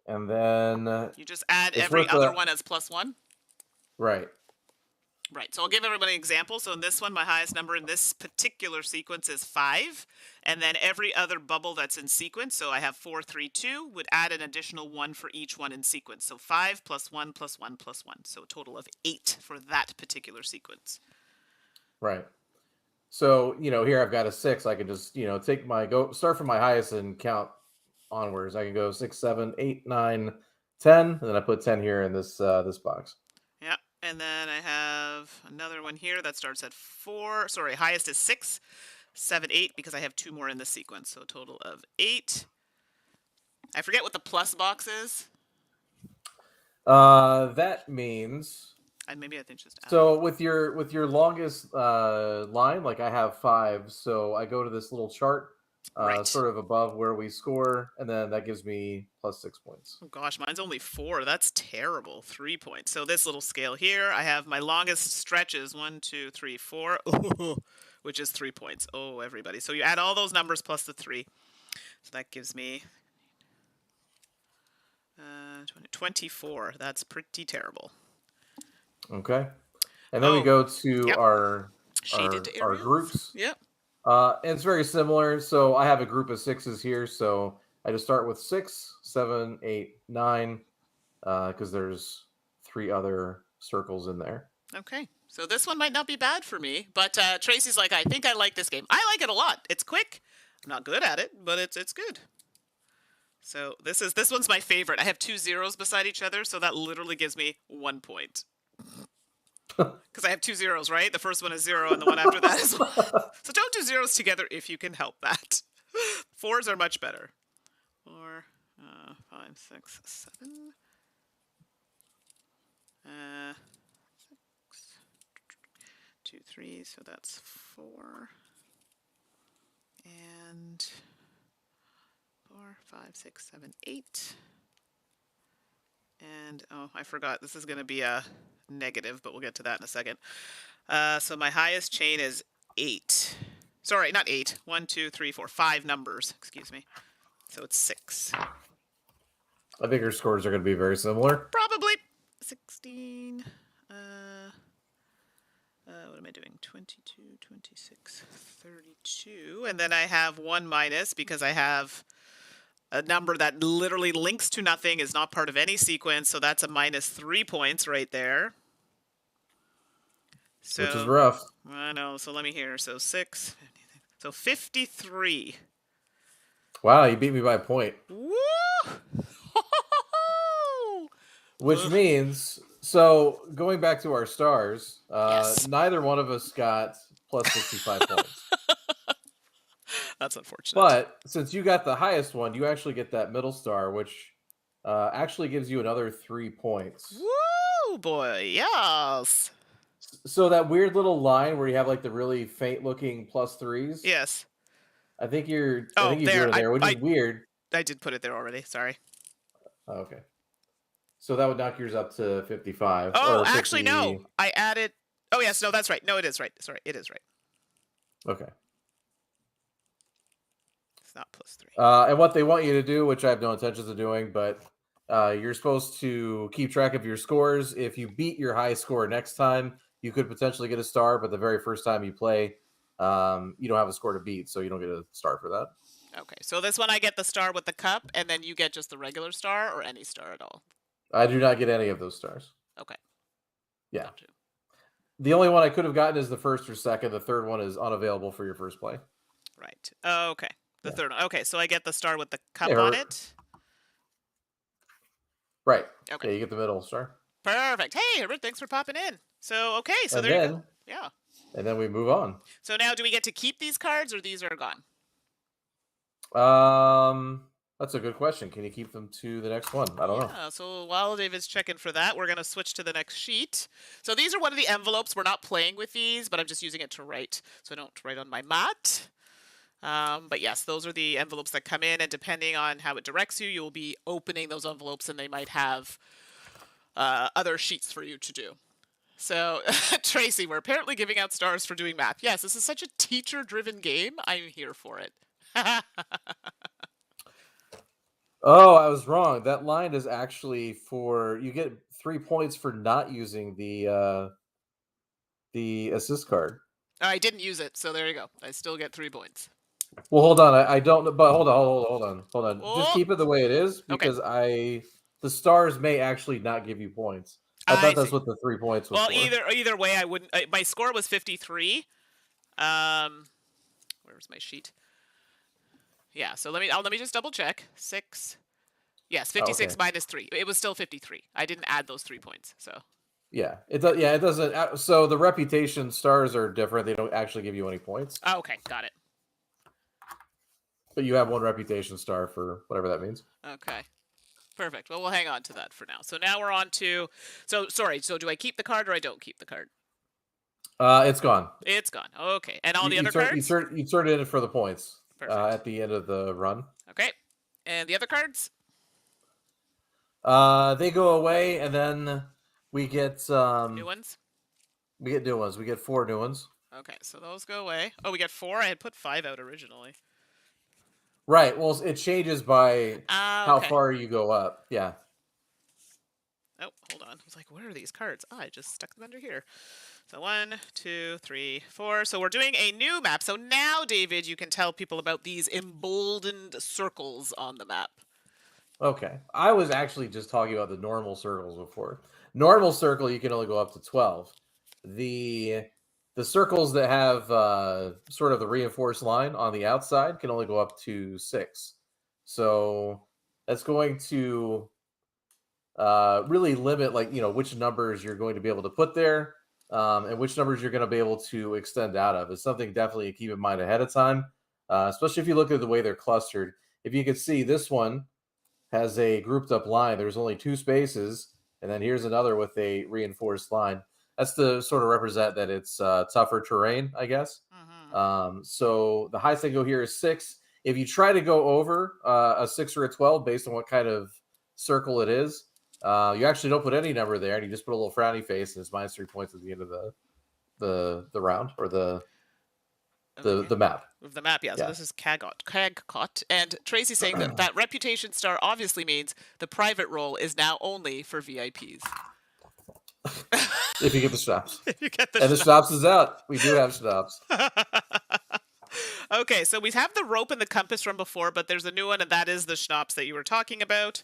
[SPEAKER 2] And then
[SPEAKER 1] you just add every other one as +1?
[SPEAKER 2] Right.
[SPEAKER 1] Right. So I'll give everybody an example. So in this one, my highest number in this particular sequence is 5. And then every other bubble that's in sequence, so I have 4, 3, 2, would add an additional 1 for each one in sequence. So 5 plus 1 plus 1 plus 1. So a total of 8 for that particular sequence.
[SPEAKER 2] Right. So, here I've got a 6. I can just, start from my highest and count onwards. I can go 6, 7, 8, 9, 10, and then I put 10 here in this box.
[SPEAKER 1] Yeah, and then I have another one here that starts at 4. Sorry, highest is 6, 7, 8, because I have 2 more in this sequence. So a total of 8. I forget what the plus box is.
[SPEAKER 2] That means.
[SPEAKER 1] And maybe I think just.
[SPEAKER 2] So with your longest line, like I have 5, so I go to this little chart.
[SPEAKER 1] Right.
[SPEAKER 2] Sort of above where we score, and then that gives me +6 points.
[SPEAKER 1] Oh gosh, mine's only 4. That's terrible. 3 points. So this little scale here, I have my longest stretches 1, 2, 3, 4, which is 3 points. Oh, everybody. So you add all those numbers plus the 3. So that gives me 24. That's pretty terrible.
[SPEAKER 2] Okay, and then we go to our groups.
[SPEAKER 1] Yep.
[SPEAKER 2] And it's very similar. So I have a group of 6s here. So I just start with 6, 7, 8, 9, because there's 3 other circles in there.
[SPEAKER 1] Okay. So this one might not be bad for me, but Tracy's like, I think I like this game. I like it a lot. It's quick. I'm not good at it, but it's good. So this one's my favorite. I have 2 zeros beside each other, so that literally gives me 1 point. Because I have 2 zeros, right? The first one is 0, and the one after that is 1. So don't do zeros together if you can help that. 4s are much better. 4, 5, 6, 7. 6, 2, 3. So that's 4. And 4, 5, 6, 7, 8. And, oh, I forgot. This is going to be a negative, but we'll get to that in a second. So my highest chain is 8. Sorry, not 8. 1, 2, 3, 4. 5 numbers. Excuse me. So it's 6.
[SPEAKER 2] I think your scores are going to be very similar.
[SPEAKER 1] Probably 16. What am I doing? 22, 26, 32. And then I have 1 minus because I have a number that literally links to nothing, is not part of any sequence. So that's a minus 3 points right there. So,
[SPEAKER 2] which is rough.
[SPEAKER 1] I know. So let me hear. So 6. So 53.
[SPEAKER 2] Wow, you beat me by a point.
[SPEAKER 1] Woo!
[SPEAKER 2] Which means, so going back to our stars,
[SPEAKER 1] Yes.
[SPEAKER 2] neither one of us got plus 65 points.
[SPEAKER 1] That's unfortunate.
[SPEAKER 2] But since you got the highest one, you actually get that middle star, which actually gives you another 3 points.
[SPEAKER 1] Woo, boy. Yes.
[SPEAKER 2] So that weird little line where you have like the really faint looking plus 3s.
[SPEAKER 1] Yes.
[SPEAKER 2] I think you're
[SPEAKER 1] Oh,
[SPEAKER 2] doing
[SPEAKER 1] there.
[SPEAKER 2] it there, which is weird.
[SPEAKER 1] I did put it there already. Sorry.
[SPEAKER 2] Oh, okay. So that would knock yours up to 55.
[SPEAKER 1] Oh,
[SPEAKER 2] or 50...
[SPEAKER 1] actually, no. I added. Oh, yes. No, that's right. No, it is right. Sorry. It is right.
[SPEAKER 2] Okay.
[SPEAKER 1] It's not plus 3.
[SPEAKER 2] And what they want you to do, which I have no intentions of doing, but you're supposed to keep track of your scores. If you beat your high score next time, you could potentially get a star, but the very first time you play, you don't have a score to beat, so you don't get a star for that.
[SPEAKER 1] Okay, so this one I get the star with the cup, and then you get just the regular star or any star at all?
[SPEAKER 2] I do not get any of those stars.
[SPEAKER 1] Okay.
[SPEAKER 2] Yeah. The only one I could have gotten is the first or second. The third one is unavailable for your first play.
[SPEAKER 1] Right. Oh, okay. The third one. Okay, so I get the star with the cup
[SPEAKER 2] Yeah,
[SPEAKER 1] on it?
[SPEAKER 2] Right.
[SPEAKER 1] Okay.
[SPEAKER 2] Yeah, you get the middle star.
[SPEAKER 1] Perfect. Hey, Herbert, thanks for popping in. So, okay, so
[SPEAKER 2] And
[SPEAKER 1] there
[SPEAKER 2] then,
[SPEAKER 1] you go. Yeah.
[SPEAKER 2] And then we move on.
[SPEAKER 1] So now do we get to keep these cards, or these are gone?
[SPEAKER 2] That's a good question. Can you keep them to the next one? I don't know.
[SPEAKER 1] Yeah, so while David's checking for that, we're going to switch to the next sheet. So these are one of the envelopes. We're not playing with these, but I'm just using it to write, so I don't write on my mat. But yes, those are the envelopes that come in, and depending on how it directs you, you'll be opening those envelopes, and they might have other sheets for you to do. So, Tracy, we're apparently giving out stars for doing math. Yes, this is such a teacher-driven game. I'm here for it.
[SPEAKER 2] Oh, I was wrong. That line is actually for you get 3 points for not using the assist card.
[SPEAKER 1] Oh, I didn't use it, so there you go. I still get 3 points.
[SPEAKER 2] Well, hold on. I don't. But hold on.
[SPEAKER 1] Oh.
[SPEAKER 2] Just keep it the way it is because the stars may actually not give you points. I thought that's what the 3 points was.
[SPEAKER 1] Well,
[SPEAKER 2] for.
[SPEAKER 1] either way, I wouldn't. My score was 53. Where's my sheet? Yeah. So let me just double check. 6. Yes, 56 minus 3. It was still 53. I didn't add those 3 points. So.
[SPEAKER 2] Yeah, it does. Yeah, it doesn't. So the reputation stars are different. They don't actually give you any points.
[SPEAKER 1] Oh, okay, got it.
[SPEAKER 2] But you have 1 reputation star for whatever that means.
[SPEAKER 1] Okay. Perfect. Well, we'll hang on to that for now. So now we're on to... So, sorry. So do I keep the card or I don't keep the card?
[SPEAKER 2] It's gone.
[SPEAKER 1] It's gone. Okay. And all the other cards?
[SPEAKER 2] You turn it in for the points
[SPEAKER 1] Perfect.
[SPEAKER 2] at the end of the run.
[SPEAKER 1] Okay. And the other cards?
[SPEAKER 2] They go away, and then we get...
[SPEAKER 1] new ones?
[SPEAKER 2] We get new ones. We get 4 new ones.
[SPEAKER 1] Okay, so those go away. Oh, we get 4? I had put 5 out originally.
[SPEAKER 2] Right. Well, it changes by how far you go up. Yeah.
[SPEAKER 1] Oh, hold on. I was like, where are these cards? Oh, I just stuck them under here. So 1, 2, 3, 4. So we're doing a new map. So now, David, you can tell people about these emboldened circles on the map.
[SPEAKER 2] Okay. I was actually just talking about the normal circles before. Normal circle, you can only go up to 12. The circles that have sort of the reinforced line on the outside can only go up to 6. So that's going to really limit, which numbers you're going to be able to put there and which numbers you're going to be able to extend out of. It's something definitely to keep in mind ahead of time, especially if you look at the way they're clustered. If you can see, this one has a grouped up line. There's only 2 spaces, and then here's another with a reinforced line. That's to sort of represent that it's tougher terrain, I guess. Mm-hmm. So the highest I go here is 6. If you try to go over a 6 or a 12 based on what kind of circle it is, You actually don't put any number there, and you just put a little frowny face, and it's minus 3 points at the end of the round or
[SPEAKER 1] Okay.
[SPEAKER 2] the map.
[SPEAKER 1] With the map, yeah. So
[SPEAKER 2] Yeah.
[SPEAKER 1] this is Cagcot. And Tracy's saying that that reputation star obviously means the private role is now only for VIPs.
[SPEAKER 2] If you get the schnapps.
[SPEAKER 1] You get the
[SPEAKER 2] And the schnapps is out. We do have schnapps.
[SPEAKER 1] Okay, so we have the rope and the compass from before, but there's a new one, and that is the schnapps that you were talking about.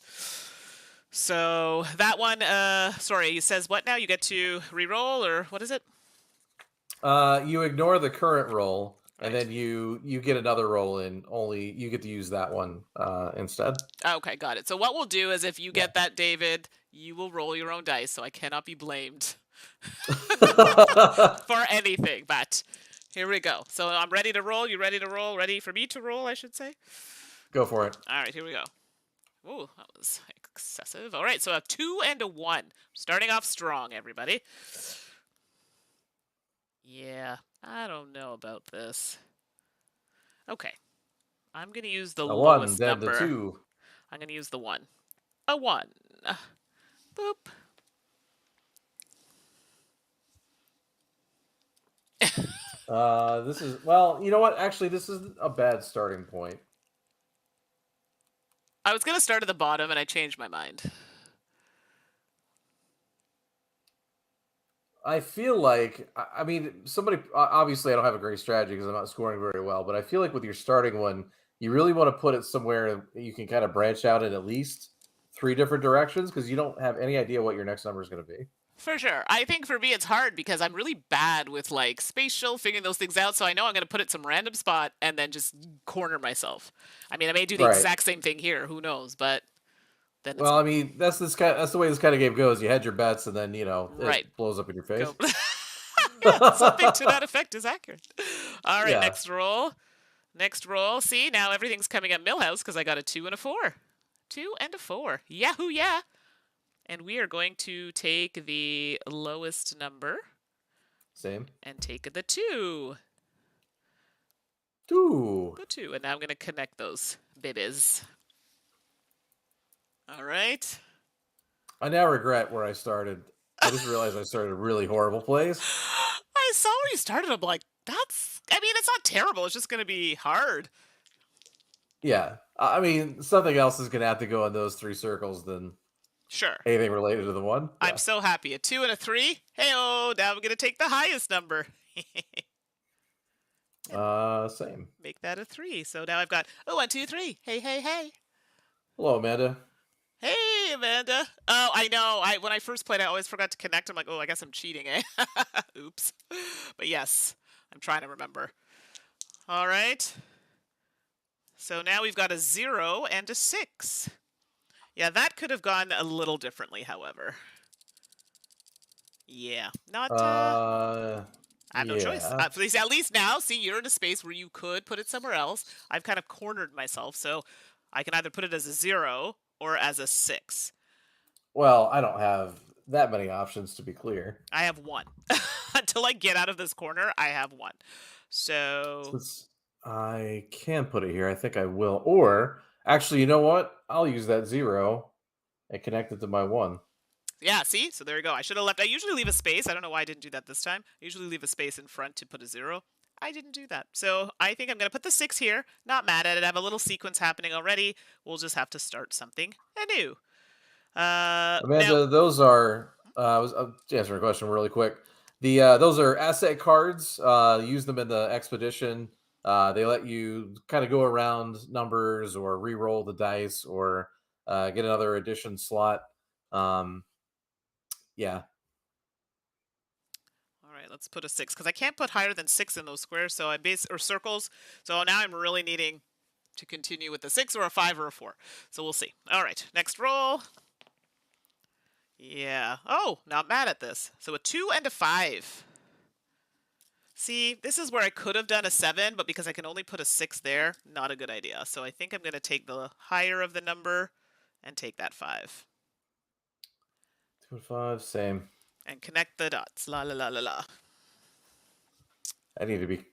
[SPEAKER 1] So that one, sorry, it says what now? You get to re-roll, or what is it?
[SPEAKER 2] You ignore the current roll, and
[SPEAKER 1] Right.
[SPEAKER 2] then you get another roll in. Only you get to use that one instead.
[SPEAKER 1] Okay, got it. So what we'll do is if you
[SPEAKER 2] Yeah.
[SPEAKER 1] get that, David, you will roll your own dice, so I cannot be blamed for anything. But here we go. So I'm ready to roll. You ready to roll? Ready for me to roll, I should say?
[SPEAKER 2] Go for it.
[SPEAKER 1] All right, here we go. Ooh, that was excessive. All right, so a 2 and a 1. Starting off strong, everybody. Yeah, I don't know about this. Okay. I'm going to use the
[SPEAKER 2] A 1,
[SPEAKER 1] lowest
[SPEAKER 2] then the
[SPEAKER 1] number.
[SPEAKER 2] 2.
[SPEAKER 1] I'm going to use the 1. A 1. Boop.
[SPEAKER 2] This is, well, you know what? Actually, this is a bad starting point.
[SPEAKER 1] I was going to start at the bottom, and I changed my mind.
[SPEAKER 2] I feel like, I mean, somebody, obviously, I don't have a great strategy because I'm not scoring very well, but I feel like with your starting one, you really want to put it somewhere you can kind of branch out in at least 3 different directions because you don't have any idea what your next number is going to be.
[SPEAKER 1] For sure. I think for me it's hard because I'm really bad with like spatial, figuring those things out. So I know I'm going to put it some random spot and then just corner myself. I mean, I may do the
[SPEAKER 2] Right.
[SPEAKER 1] exact same thing here. Who knows? But then it's
[SPEAKER 2] Well, I mean, that's the way this kind of game goes. You hedge your bets, and then
[SPEAKER 1] right.
[SPEAKER 2] it blows up in your face.
[SPEAKER 1] Go. Yeah, something to that effect is accurate. All right,
[SPEAKER 2] Yeah.
[SPEAKER 1] next roll. Next roll. See, now everything's coming up Millhouse because I got a 2 and a 4. 2 and a 4. Yahoo, yeah. And we are going to take the lowest number.
[SPEAKER 2] Same.
[SPEAKER 1] And take the 2.
[SPEAKER 2] 2.
[SPEAKER 1] The 2. And now I'm going to connect those babies. All right.
[SPEAKER 2] I now regret where I started. I just realized I started a really horrible place.
[SPEAKER 1] I saw where you started. I'm like, I mean, it's not terrible. It's just going to be hard.
[SPEAKER 2] Yeah. I mean, something else is going to have to go in those 3 circles than
[SPEAKER 1] Sure.
[SPEAKER 2] anything related to the 1. Yeah.
[SPEAKER 1] I'm so happy. A 2 and a 3. Hey-oh, now I'm going to take the highest number.
[SPEAKER 2] Same.
[SPEAKER 1] Make that a 3. So now I've got, 1, 2, 3. Hey, hey, hey.
[SPEAKER 2] Hello, Amanda.
[SPEAKER 1] Hey, Amanda. Oh, I know. When I first played, I always forgot to connect. I'm like, oh, I guess I'm cheating, eh? Oops. But yes, I'm trying to remember. All right. So now we've got a 0 and a 6. Yeah, that could have gone a little differently, however. Yeah, not. I have no choice. At least now, see, you're in a space where you could put it somewhere else. I've kind of cornered myself, so I can either put it as a 0 or as a 6.
[SPEAKER 2] Well, I don't have that many options, to be clear.
[SPEAKER 1] I have 1. Until I get out of this corner, I have 1. So
[SPEAKER 2] Since I can put it here, I think I will. Or, actually, you know what? I'll use that 0 and connect it to my 1.
[SPEAKER 1] yeah, see? So there you go. I should have left. I usually leave a space. I don't know why I didn't do that this time. I usually leave a space in front to put a 0. I didn't do that. So I think I'm going to put the 6 here. Not mad at it. I have a little sequence happening already. We'll just have to start something anew.
[SPEAKER 2] Amanda,
[SPEAKER 1] Now,
[SPEAKER 2] those are. I'll answer a question really quick. Those are asset cards. Use them in the expedition. They let you kind of go around numbers or re-roll the dice or get another addition slot. Yeah.
[SPEAKER 1] all right, let's put a 6 because I can't put higher than 6 in those squares. So or circles. So now I'm really needing to continue with the 6 or a 5 or a 4. So we'll see. All right, next roll. Yeah. Oh, not mad at this. So a 2 and a 5. See, this is where I could have done a 7, but because I can only put a 6 there, not a good idea. So I think I'm going to take the higher of the number and take that 5.
[SPEAKER 2] 2 and 5, same.
[SPEAKER 1] And connect the dots. La la la la la.
[SPEAKER 2] I need to be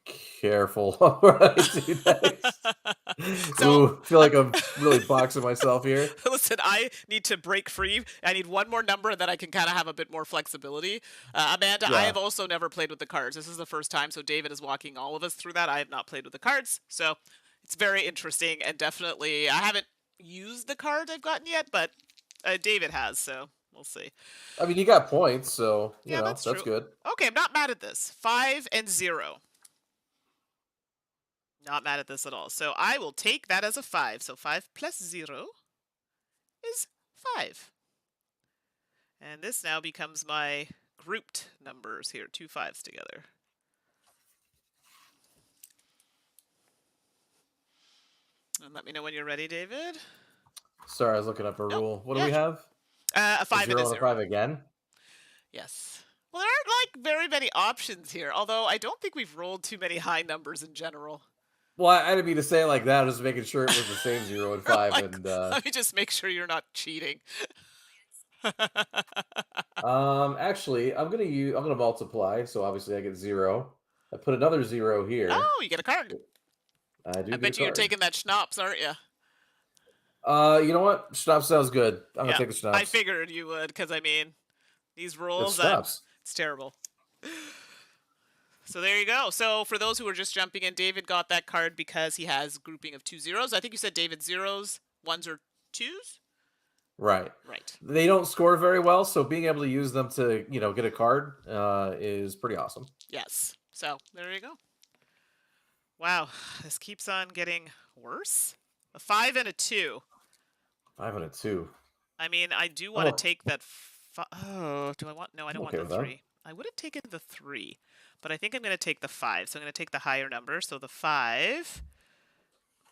[SPEAKER 2] careful what I do next.
[SPEAKER 1] So,
[SPEAKER 2] Ooh, feel like I'm really boxing myself here.
[SPEAKER 1] listen, I need to break free. I need one more number, and then I can kind of have a bit more flexibility. Amanda, I
[SPEAKER 2] Yeah.
[SPEAKER 1] have also never played with the cards. This is the first time, so David is walking all of us through that. I have not played with the cards, so it's very interesting, and definitely, I haven't used the card I've gotten yet, but David has, so we'll see.
[SPEAKER 2] I mean, you got points, so,
[SPEAKER 1] Yeah, that's
[SPEAKER 2] that's
[SPEAKER 1] true.
[SPEAKER 2] good.
[SPEAKER 1] Okay, I'm not mad at this. 5 and 0. Not mad at this at all. So I will take that as a 5. So 5 plus 0 is 5. And this now becomes my grouped numbers here, 2 5s together. And let me know when you're ready, David.
[SPEAKER 2] Sorry, I was looking up a
[SPEAKER 1] Nope.
[SPEAKER 2] rule. What do
[SPEAKER 1] Yeah,
[SPEAKER 2] we
[SPEAKER 1] sure.
[SPEAKER 2] have?
[SPEAKER 1] A
[SPEAKER 2] A
[SPEAKER 1] 5 and a
[SPEAKER 2] 0 and a
[SPEAKER 1] 0.
[SPEAKER 2] 5 again?
[SPEAKER 1] Yes. Well, there aren't like very many options here, although I don't think we've rolled too many high numbers in general.
[SPEAKER 2] Well, I didn't mean to say it like that. I was just making sure it was the same 0 and 5.
[SPEAKER 1] Like,
[SPEAKER 2] And
[SPEAKER 1] let me just make sure you're not cheating.
[SPEAKER 2] actually, I'm gonna multiply. So obviously, I get 0. I put another 0 here.
[SPEAKER 1] Oh, you get a card.
[SPEAKER 2] I
[SPEAKER 1] I
[SPEAKER 2] do get a
[SPEAKER 1] bet you're
[SPEAKER 2] card.
[SPEAKER 1] taking that schnapps, aren't you?
[SPEAKER 2] You know what? Schnapps sounds good. I'm gonna
[SPEAKER 1] Yeah,
[SPEAKER 2] take the
[SPEAKER 1] I
[SPEAKER 2] schnapps.
[SPEAKER 1] figured you would, because I mean, these
[SPEAKER 2] It's
[SPEAKER 1] rules,
[SPEAKER 2] schnapps.
[SPEAKER 1] it's terrible. So there you go. So for those who are just jumping in, David got that card because he has grouping of 2 zeros. I think you said David zeros, ones or twos?
[SPEAKER 2] Right.
[SPEAKER 1] Right.
[SPEAKER 2] They don't score very well, so being able to use them to, get a card is pretty awesome.
[SPEAKER 1] Yes. So there you go. Wow, this keeps on getting worse. A 5 and a 2.
[SPEAKER 2] 5 and a 2.
[SPEAKER 1] I mean, I do want to
[SPEAKER 2] Oh,
[SPEAKER 1] take that. Oh, do I want? No, I
[SPEAKER 2] I'm
[SPEAKER 1] don't want
[SPEAKER 2] okay
[SPEAKER 1] the
[SPEAKER 2] with that.
[SPEAKER 1] 3. I would have taken the 3, but I think I'm going to take the 5. So I'm going to take the higher number. So the 5,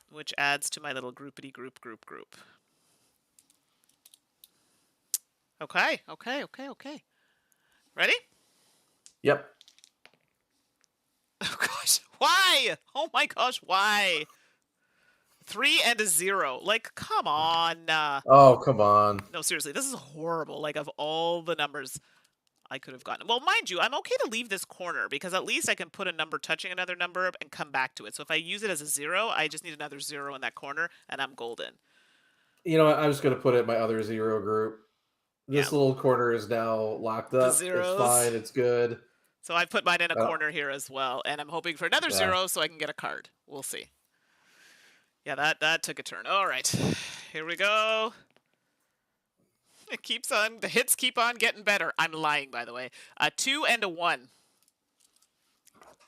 [SPEAKER 1] which adds to my little groupity group. Okay, okay. Ready?
[SPEAKER 2] Yep.
[SPEAKER 1] Oh gosh, why? Oh my gosh, why? 3 and a 0. Like, come on.
[SPEAKER 2] Oh, come on.
[SPEAKER 1] No, seriously, this is horrible. Like, of all the numbers I could have gotten. Well, mind you, I'm okay to leave this corner because at least I can put a number touching another number and come back to it. So if I use it as a 0, I just need another 0 in that corner and I'm golden.
[SPEAKER 2] You know what? I'm just gonna put it in my other 0 group.
[SPEAKER 1] Yeah,
[SPEAKER 2] This little corner is now locked
[SPEAKER 1] the
[SPEAKER 2] up. It's
[SPEAKER 1] zeros.
[SPEAKER 2] fine. It's good.
[SPEAKER 1] So I put mine in a
[SPEAKER 2] Uh,
[SPEAKER 1] corner here as well, and I'm hoping for another
[SPEAKER 2] yeah.
[SPEAKER 1] 0 so I can get a card. We'll see. Yeah, that took a turn. All right, here we go. It keeps on. The hits keep on getting better. I'm lying, by the way. A 2 and a 1.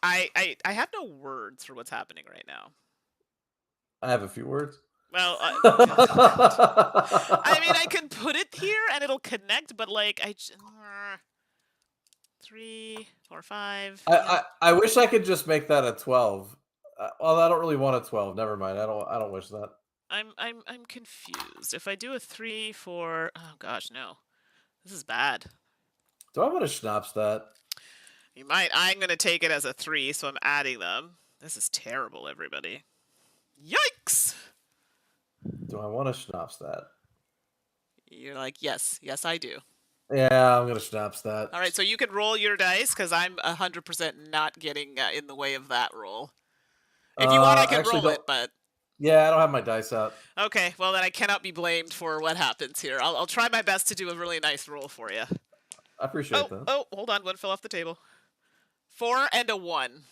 [SPEAKER 1] I have no words for what's happening right now.
[SPEAKER 2] I have a few words.
[SPEAKER 1] Well, I mean, I can put it here and it'll connect, but like 3, 4, 5.
[SPEAKER 2] I wish I could just make that a 12. Well, I don't really want a 12. Never mind. I don't wish that.
[SPEAKER 1] I'm confused. If I do a 3, 4, oh gosh, no, this is bad.
[SPEAKER 2] Do I want to schnapps that?
[SPEAKER 1] You might. I'm gonna take it as a 3, so I'm adding them. This is terrible, everybody. Yikes!
[SPEAKER 2] Do I want to schnapps that?
[SPEAKER 1] You're like, yes, I do.
[SPEAKER 2] Yeah, I'm gonna schnapps that.
[SPEAKER 1] All right, so you can roll your dice because I'm 100% not getting in the way of that roll. If you want, I can
[SPEAKER 2] Actually,
[SPEAKER 1] roll
[SPEAKER 2] don't.
[SPEAKER 1] it, but
[SPEAKER 2] Yeah, I don't have my dice out.
[SPEAKER 1] okay. Well, then I cannot be blamed for what happens here. I'll try my best to do a really nice roll for you.
[SPEAKER 2] I appreciate that.
[SPEAKER 1] Oh, hold on. One fell off the table. 4 and a 1.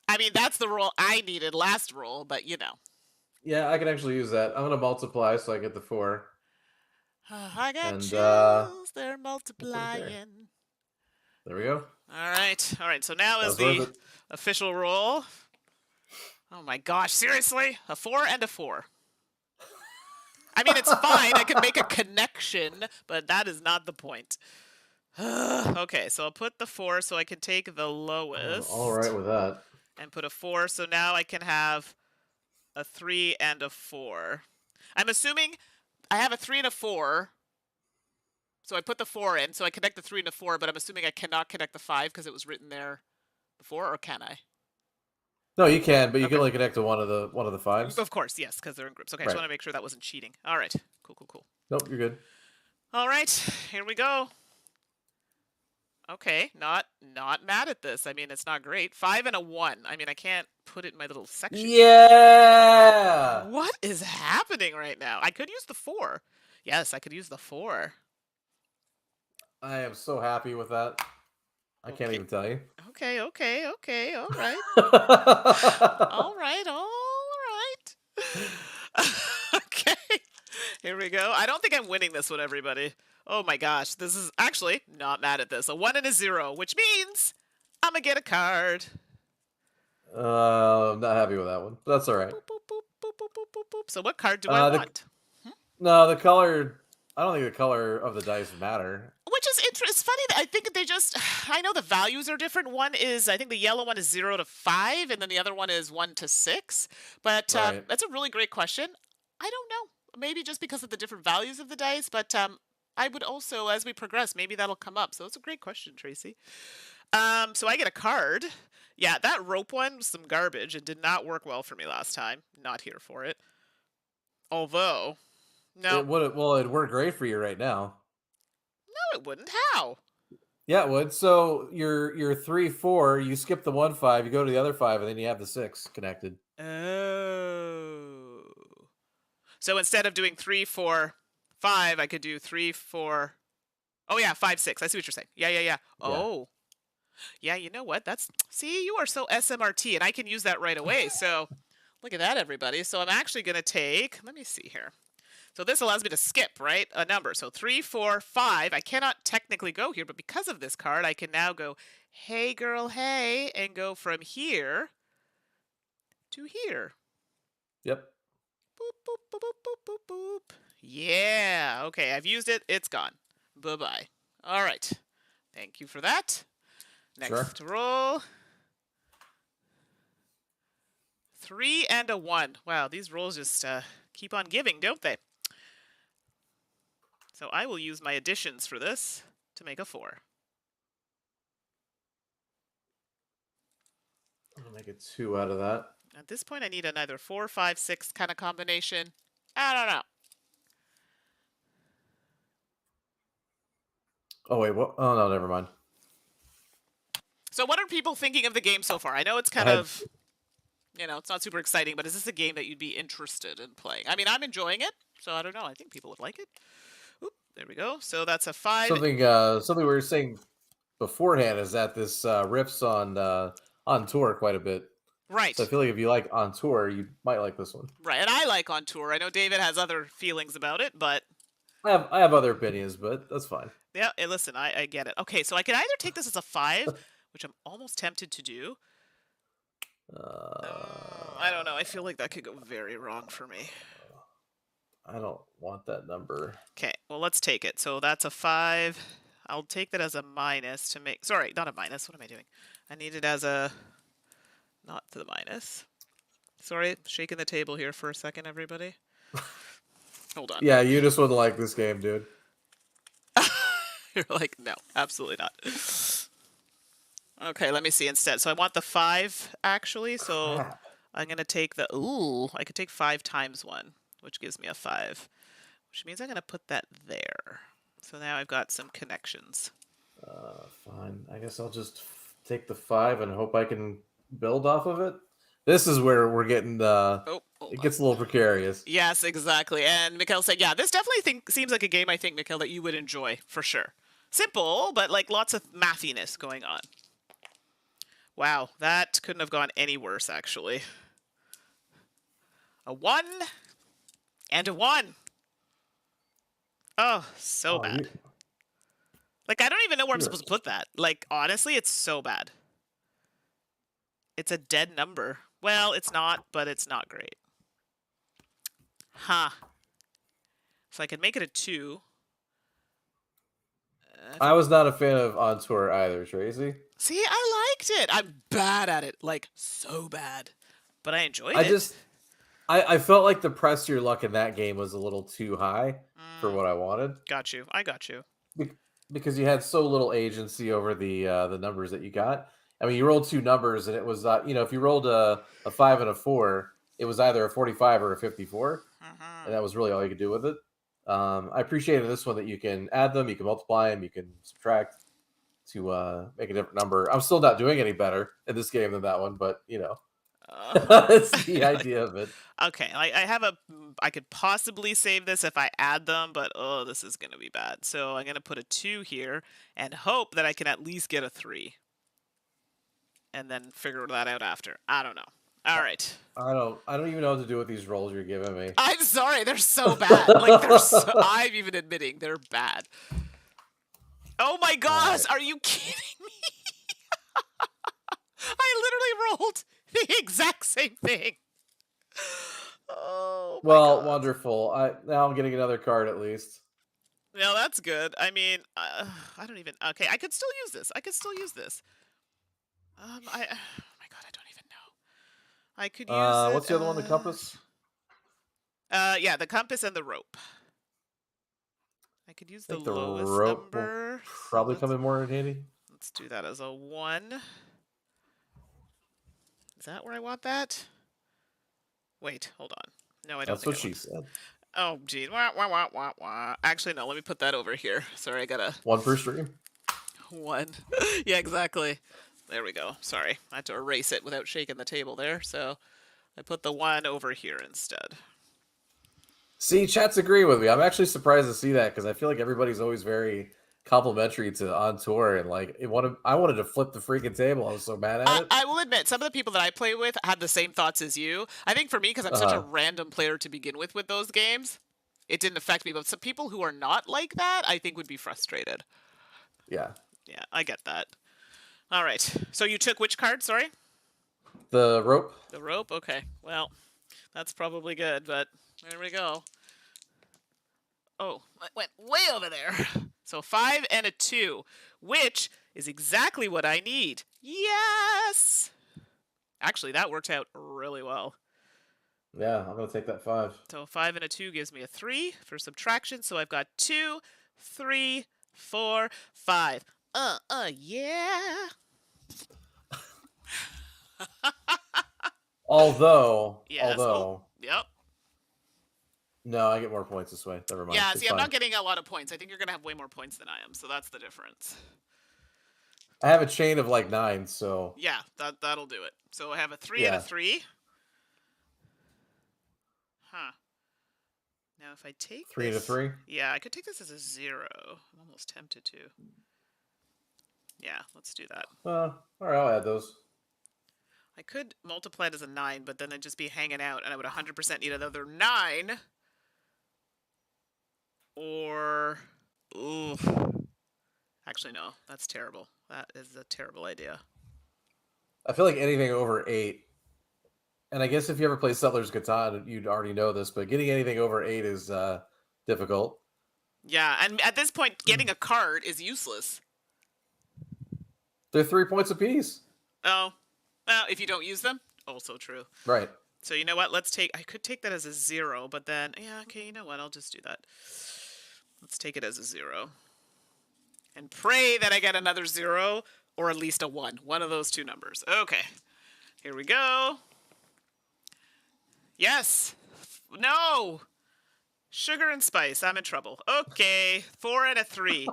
[SPEAKER 1] I mean, that's the roll I needed last roll, but you know.
[SPEAKER 2] Yeah, I can actually use that. I'm gonna multiply so I get the 4.
[SPEAKER 1] I got
[SPEAKER 2] And
[SPEAKER 1] chills. They're
[SPEAKER 2] put it there.
[SPEAKER 1] multiplying.
[SPEAKER 2] There we go.
[SPEAKER 1] All right. So now
[SPEAKER 2] That
[SPEAKER 1] is
[SPEAKER 2] was worth
[SPEAKER 1] the
[SPEAKER 2] it.
[SPEAKER 1] official roll. Oh my gosh, seriously? A 4 and a 4. I mean, it's fine. I can make a connection, but that is not the point. Okay, so I'll put the 4 so I can take the lowest.
[SPEAKER 2] All right with that.
[SPEAKER 1] And put a 4, so now I can have a 3 and a 4. I'm assuming I have a 3 and a 4. So I put the 4 in, so I connect the 3 and the 4, but I'm assuming I cannot connect the 5 because it was written there before, or can I?
[SPEAKER 2] No, you can, but you
[SPEAKER 1] Okay.
[SPEAKER 2] can only connect to one of the 5s.
[SPEAKER 1] Of course, yes, because they're in groups. Okay, I just want to make sure that wasn't cheating. All right, cool.
[SPEAKER 2] Nope, you're good.
[SPEAKER 1] All right, here we go. Okay, not mad at this. I mean, it's not great. 5 and a 1. I mean, I can't put it in my little section here.
[SPEAKER 2] Yeah.
[SPEAKER 1] What is happening right now? I could use the 4. Yes, I could use the 4.
[SPEAKER 2] I am so happy with that. I can't
[SPEAKER 1] Okay.
[SPEAKER 2] even tell you.
[SPEAKER 1] Okay. All right. All right. All right. Okay. Here we go. I don't think I'm winning this one, everybody. Oh my gosh. This is actually not mad at this. A 1 and a 0, which means I'm going to get a card.
[SPEAKER 2] I'm not happy with that one. But that's all right.
[SPEAKER 1] Boop, boop, boop, boop, boop, boop, boop, boop. So what card do I
[SPEAKER 2] Uh, the
[SPEAKER 1] want?
[SPEAKER 2] no, the color. I don't think the color of the dice matter.
[SPEAKER 1] Which is interesting. It's funny that I think they just. I know the values are different. One is, I think the yellow one is 0 to 5, and then the other one is 1 to 6. But
[SPEAKER 2] Right.
[SPEAKER 1] that's a really great question. I don't know. Maybe just because of the different values of the dice, but I would also, as we progress, maybe that'll come up. So it's a great question, Tracy. So I get a card. Yeah, that rope one was some garbage. It did not work well for me last time. Not here for it. Although, no,
[SPEAKER 2] It would. Well, it'd work great for you right now.
[SPEAKER 1] no, it wouldn't. How?
[SPEAKER 2] Yeah, it would. So you're 3-4. You skip the 1-5. You go to the other 5, and then you have the 6 connected.
[SPEAKER 1] Oh. So instead of doing 3, 4, 5, I could do 3, 4. Oh yeah, 5, 6. I see what you're saying. Yeah.
[SPEAKER 2] Yeah.
[SPEAKER 1] Oh. Yeah, you know what? See, you are so SMRT, and I can use that right away. So look at that, everybody. So I'm actually going to take, let me see here. So this allows me to skip, right? A number. So 3, 4, 5. I cannot technically go here, but because of this card, I can now go, hey, girl, hey, and go from here to here.
[SPEAKER 2] Yep.
[SPEAKER 1] Boop, boop, boop, boop, boop, boop, boop. Yeah. Okay, I've used it. It's gone. Bye-bye. All right. Thank you for that. Next
[SPEAKER 2] Sure.
[SPEAKER 1] roll. 3 and a 1. Wow, these rolls just keep on giving, don't they? So I will use my additions for this to make a 4.
[SPEAKER 2] I'll make a 2 out of that.
[SPEAKER 1] At this point, I need an either 4, 5, 6 kind of combination. I don't know.
[SPEAKER 2] Oh wait, what? Oh no, never mind.
[SPEAKER 1] So what are people thinking of the game so far? I know it's kind
[SPEAKER 2] I had
[SPEAKER 1] of, it's not super exciting, but is this a game that you'd be interested in playing? I mean, I'm enjoying it, so I don't know. I think people would like it. Oop, there we go. So that's a 5.
[SPEAKER 2] something we were saying beforehand is that this riffs on tour quite a bit. So I
[SPEAKER 1] Right.
[SPEAKER 2] feel like if you like on tour, you might like this one.
[SPEAKER 1] Right. And I like On Tour. I know David has other feelings about it, but
[SPEAKER 2] I have other opinions, but that's fine.
[SPEAKER 1] yeah, hey, listen, I get it. Okay, so I can either take this as a 5, which I'm almost tempted to do. I don't know. I feel like that could go very wrong for me.
[SPEAKER 2] I don't want that number.
[SPEAKER 1] Okay, well, let's take it. So that's a 5. I'll take that as a minus to make... Sorry, not a minus. What am I doing? I need it as a... Not to the minus. Sorry, shaking the table here for a second, everybody. Hold on.
[SPEAKER 2] Yeah, you just wouldn't like this game, dude.
[SPEAKER 1] You're like, no, absolutely not. Okay, let me see instead. So I want the 5, actually. So
[SPEAKER 2] Crap.
[SPEAKER 1] I'm going to take the... Ooh, I could take 5 times 1, which gives me a 5. Which means I'm going to put that there. So now I've got some connections.
[SPEAKER 2] Fine. I guess I'll just take the 5 and hope I can build off of it. This is where we're getting
[SPEAKER 1] Oh, hold
[SPEAKER 2] it
[SPEAKER 1] on.
[SPEAKER 2] gets a little precarious.
[SPEAKER 1] Yes, exactly. And Mikhail said, yeah, this definitely seems like a game, I think, Mikhail, that you would enjoy, for sure. Simple, but like lots of mathiness going on. Wow, that couldn't have gone any worse, actually. A 1 and a 1. Oh, so
[SPEAKER 2] Oh,
[SPEAKER 1] bad. Like, I don't even know where I'm
[SPEAKER 2] you're
[SPEAKER 1] supposed to put that. Like, honestly, it's so bad. It's a dead number. Well, it's not, but it's not great. Huh. So I could make it a 2.
[SPEAKER 2] I was not a fan of On Tour either, Tracy.
[SPEAKER 1] See, I liked it. I'm bad at it. Like, so bad. But I enjoyed
[SPEAKER 2] I
[SPEAKER 1] it.
[SPEAKER 2] just I felt like the press your luck in that game was a little too high for
[SPEAKER 1] Mm,
[SPEAKER 2] what I wanted.
[SPEAKER 1] got you. I got you.
[SPEAKER 2] Because you had so little agency over the numbers that you got. I mean, you rolled 2 numbers, and it was if you rolled a 5 and a 4, it was either a 45 or a 54, and that was really all you could do with it. I appreciated this one that you can add them, you can multiply them, you can subtract. to make a different number. I'm still not doing any better in this game than that one, but
[SPEAKER 1] Uh,
[SPEAKER 2] it's the idea of it.
[SPEAKER 1] okay, I have a. I could possibly save this if I add them, but oh, this is gonna be bad. So I'm gonna put a 2 here and hope that I can at least get a 3, and then figure that out after. I don't know. All right.
[SPEAKER 2] I don't even know what to do with these rolls you're giving me.
[SPEAKER 1] I'm sorry, they're so bad. Like they're so, I'm even admitting they're bad. Oh my
[SPEAKER 2] All
[SPEAKER 1] gosh,
[SPEAKER 2] right.
[SPEAKER 1] are you kidding me? I literally rolled the exact same thing. Oh my
[SPEAKER 2] Well,
[SPEAKER 1] god.
[SPEAKER 2] wonderful. Now I'm getting another card at least.
[SPEAKER 1] No, that's good. I mean, I don't even. Okay, I could still use this. I could still use this. Oh my god, I don't even know. I could use it
[SPEAKER 2] What's the other one? The
[SPEAKER 1] as.
[SPEAKER 2] compass.
[SPEAKER 1] Yeah, the compass and the rope. I could use
[SPEAKER 2] I
[SPEAKER 1] the
[SPEAKER 2] think the
[SPEAKER 1] lowest
[SPEAKER 2] rope will
[SPEAKER 1] number. So
[SPEAKER 2] probably come in more handy.
[SPEAKER 1] let's do that as a 1. Is that where I want that? Wait, hold on. No, I don't
[SPEAKER 2] That's
[SPEAKER 1] think
[SPEAKER 2] what
[SPEAKER 1] I
[SPEAKER 2] she
[SPEAKER 1] want.
[SPEAKER 2] said.
[SPEAKER 1] Oh, geez. Wah, wah, wah, wah, wah. Actually, no. Let me put that over here. Sorry, I got a
[SPEAKER 2] One per stream.
[SPEAKER 1] 1. Yeah, exactly. There we go. Sorry, I had to erase it without shaking the table there. So I put the 1 over here instead.
[SPEAKER 2] See, chat's agreeing with me. I'm actually surprised to see that because I feel like everybody's always very complimentary to on tour, and like I wanted to flip the freaking table. I was so mad at it.
[SPEAKER 1] I will admit, some of the people that I play with had the same thoughts as you. I think for me, because I'm such a
[SPEAKER 2] Uh,
[SPEAKER 1] random player to begin with those games, it didn't affect me. But some people who are not like that, I think would be frustrated.
[SPEAKER 2] yeah.
[SPEAKER 1] Yeah, I get that. All right. So you took which card? Sorry?
[SPEAKER 2] The rope.
[SPEAKER 1] The rope? Okay. Well, that's probably good, but there we go. Oh, it went way over there. So 5 and a 2, which is exactly what I need. Yes! Actually, that worked out really well.
[SPEAKER 2] Yeah, I'm gonna take that 5.
[SPEAKER 1] So 5 and a 2 gives me a 3 for subtraction. So I've got 2, 3, 4, 5. Yeah.
[SPEAKER 2] Although,
[SPEAKER 1] Yes. Oh,
[SPEAKER 2] although,
[SPEAKER 1] yep.
[SPEAKER 2] no, I get more points this way. Never mind.
[SPEAKER 1] Yeah,
[SPEAKER 2] It's
[SPEAKER 1] see, I'm
[SPEAKER 2] fine.
[SPEAKER 1] not getting a lot of points. I think you're going to have way more points than I am. So that's the difference.
[SPEAKER 2] I have a chain of like 9, so
[SPEAKER 1] Yeah, that'll do it. So I have a 3 and a
[SPEAKER 2] yeah.
[SPEAKER 1] 3. Huh. Now if I take
[SPEAKER 2] 3 and a
[SPEAKER 1] this,
[SPEAKER 2] 3.
[SPEAKER 1] yeah, I could take this as a 0. I'm almost tempted to. Yeah, let's do that.
[SPEAKER 2] All right, I'll add those.
[SPEAKER 1] I could multiply it as a 9, but then I'd just be hanging out, and I would 100% need another 9. Or, ooh, actually no, that's terrible. That is a terrible idea.
[SPEAKER 2] I feel like anything over 8, and I guess if you ever play Settlers Catan, you'd already know this, but getting anything over 8 is difficult.
[SPEAKER 1] Yeah, and at this point, getting a card is useless.
[SPEAKER 2] They're 3 points apiece.
[SPEAKER 1] Oh, well, if you don't use them, also true.
[SPEAKER 2] Right.
[SPEAKER 1] So you know what? I could take that as a 0, but then, yeah, okay, you know what? I'll just do that. Let's take it as a 0. And pray that I get another 0 or at least a 1. One of those two numbers. Okay. Here we go. Yes. No. Sugar and spice. I'm in trouble. Okay. 4 and a 3.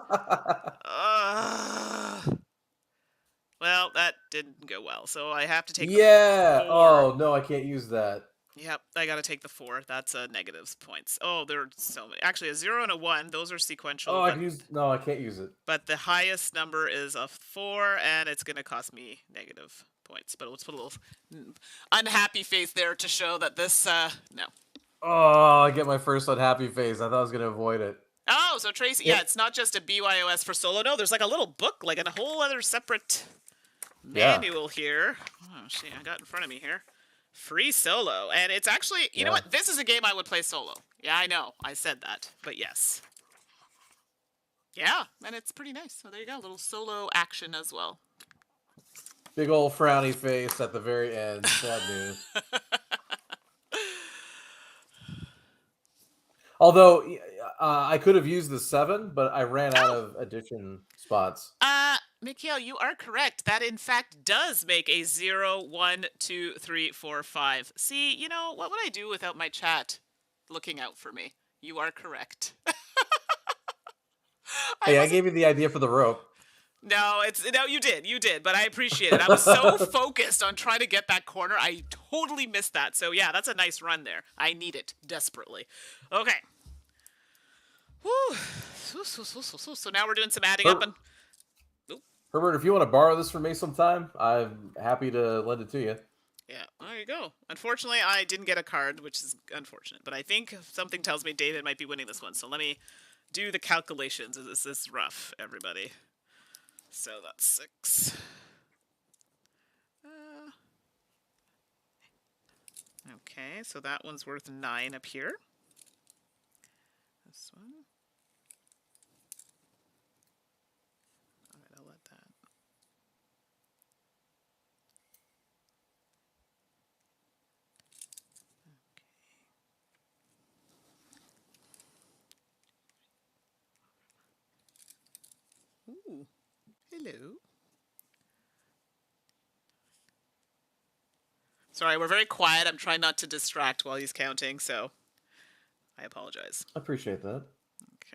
[SPEAKER 1] Well, that didn't go well. So I have to take
[SPEAKER 2] Yeah.
[SPEAKER 1] the 4.
[SPEAKER 2] Oh, no, I can't use that.
[SPEAKER 1] Yep, I gotta take the 4. That's negatives points. Oh, there are so many. Actually, a 0 and a 1. Those are sequential.
[SPEAKER 2] Oh, I can use. No, I can't use it.
[SPEAKER 1] But the highest number is a 4, and it's gonna cost me negative points. But let's put a little unhappy face there to show that this. No.
[SPEAKER 2] Oh, I get my first unhappy face. I thought I was gonna avoid it.
[SPEAKER 1] Oh, so Tracy, yeah, it's not just a BYOS for solo. No, there's like a little book, like a whole other separate manual here. Oh, see, I got in front of me here. Free solo. And it's actually, you know what? This is a game I would play solo. Yeah, I know. I said that. But yes. Yeah, and it's pretty nice. So there you go. A little solo action as well.
[SPEAKER 2] Big old frowny face at the very end. Sad news. Although I could have used the 7, but I ran out of addition spots.
[SPEAKER 1] Mikhail, you are correct. That in fact does make a 0, 1, 2, 3, 4, 5. See, you know, what would I do without my chat looking out for me? You are correct.
[SPEAKER 2] Hey, I gave you the idea for the rope.
[SPEAKER 1] No, you did, but I appreciate it. I was so focused on trying to get that corner, I totally missed that. So yeah, that's a nice run there. I need it desperately. Okay. Whew. So now we're doing some adding up
[SPEAKER 2] Her-
[SPEAKER 1] and. Oop.
[SPEAKER 2] Herbert, if you want to borrow this from me sometime, I'm happy to lend it to you.
[SPEAKER 1] Yeah, there you go. Unfortunately, I didn't get a card, which is unfortunate. But I think something tells me David might be winning this one. So let me do the calculations. This is rough, everybody. So that's 6. Okay, so that one's worth 9 up here. This one. All right, I'll let that. Ooh, hello. Sorry, we're very quiet. I'm trying not to distract while he's counting, so I apologize.
[SPEAKER 2] I appreciate that.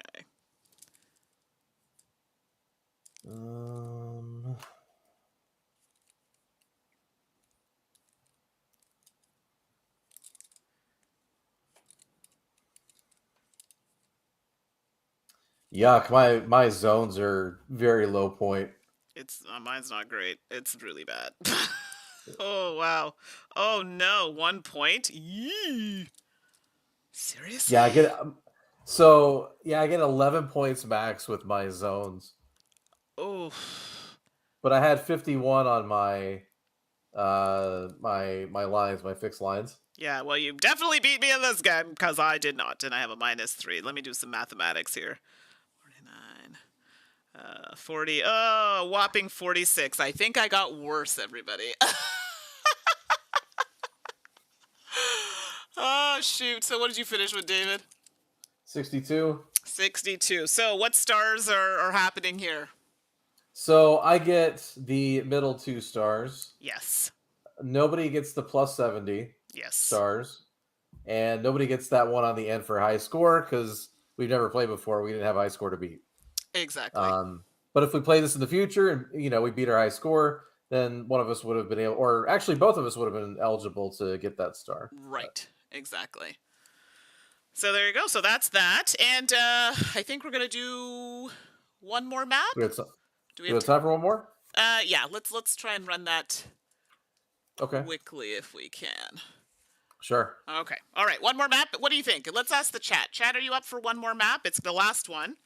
[SPEAKER 1] Okay.
[SPEAKER 2] Yuck, my zones are very low point.
[SPEAKER 1] It's mine's not great. It's really bad. Oh wow. Oh no, 1 point. Yee. Seriously?
[SPEAKER 2] Yeah, I get 11 points max with my zones.
[SPEAKER 1] Oh.
[SPEAKER 2] But I had 51 on my my lines, my fixed lines.
[SPEAKER 1] Yeah, well, you definitely beat me in this game because I did not, and I have a -3. Let me do some mathematics here. 49, 40. Oh, a whopping 46. I think I got worse, everybody. Oh, shoot. So what did you finish with, David?
[SPEAKER 2] 62.
[SPEAKER 1] 62. So what stars are happening here?
[SPEAKER 2] So I get the middle 2 stars.
[SPEAKER 1] Yes.
[SPEAKER 2] Nobody gets the plus 70
[SPEAKER 1] Yes.
[SPEAKER 2] stars. And nobody gets that one on the end for high score because we've never played before. We didn't have a high score to beat.
[SPEAKER 1] Exactly.
[SPEAKER 2] But if we play this in the future and we beat our high score, then one of us would have been able, or actually both of us would have been eligible to get that star.
[SPEAKER 1] Right. Exactly. So there you go. So that's that. And I think we're going to do one more map.
[SPEAKER 2] Do we have time for one more?
[SPEAKER 1] Yeah, let's try and run that quickly if we can.
[SPEAKER 2] Sure.
[SPEAKER 1] Okay. All right. One more map. What do you think? Let's ask the chat. Chat, are you up for one more map? It's the last one.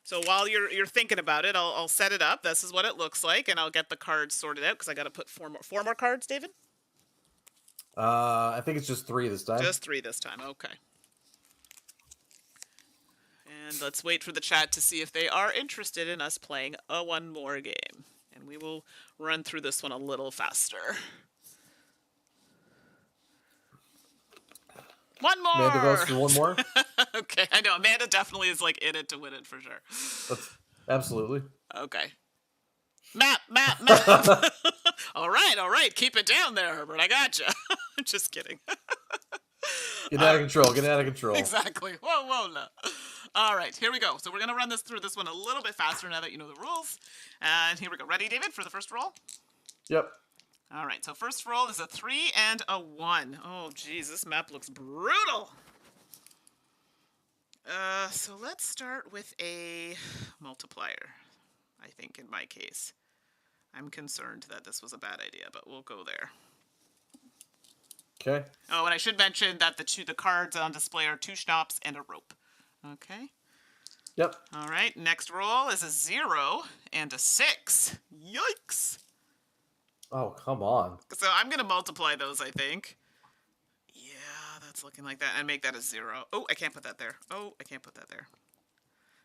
[SPEAKER 1] So while you're thinking about it, I'll set it up. This is what it looks like, and I'll get the cards sorted out because I got to put four more cards, David.
[SPEAKER 2] I think it's just 3 this time.
[SPEAKER 1] Just 3 this time. Okay. And let's wait for the chat to see if they are interested in us playing one more game. And we will run through this one a little faster. One more!
[SPEAKER 2] Amanda votes for one more?
[SPEAKER 1] Okay, I know. Amanda definitely is like in it to win it for sure.
[SPEAKER 2] Absolutely.
[SPEAKER 1] Okay. Map! All right. Keep it down there, Herbert. I gotcha. Just kidding.
[SPEAKER 2] Get out of control.
[SPEAKER 1] Exactly. Whoa, no. All right, here we go. So we're going to run through this one a little bit faster now that you know the rules. And here we go. Ready, David, for the first roll?
[SPEAKER 2] Yep.
[SPEAKER 1] All right, so first roll is a 3 and a 1. Oh, geez, this map looks brutal. So let's start with a multiplier, I think, in my case. I'm concerned that this was a bad idea, but we'll go there.
[SPEAKER 2] Okay.
[SPEAKER 1] Oh, and I should mention that the cards on display are 2 schnapps and a rope. Okay.
[SPEAKER 2] Yep.
[SPEAKER 1] All right, next roll is a 0 and a 6. Yikes.
[SPEAKER 2] Oh, come on.
[SPEAKER 1] So I'm going to multiply those, I think. Yeah, that's looking like that. And make that a 0. Oh, I can't put that there.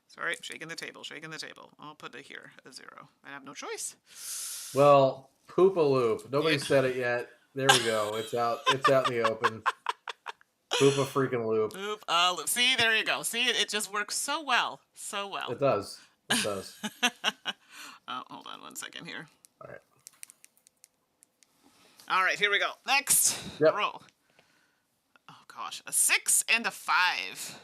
[SPEAKER 1] Sorry, shaking the table. I'll put it here, a 0. I have no choice.
[SPEAKER 2] Well, poop-a-loop. Nobody said it yet. There we go. It's out in the open. Poop-a-freaking-loop.
[SPEAKER 1] Poop-a-loop. See, there you go. See, it just works so well.
[SPEAKER 2] It does.
[SPEAKER 1] Oh, hold on 1 second here.
[SPEAKER 2] All right.
[SPEAKER 1] All right, here we go. Next roll. Oh, gosh. A 6 and a 5.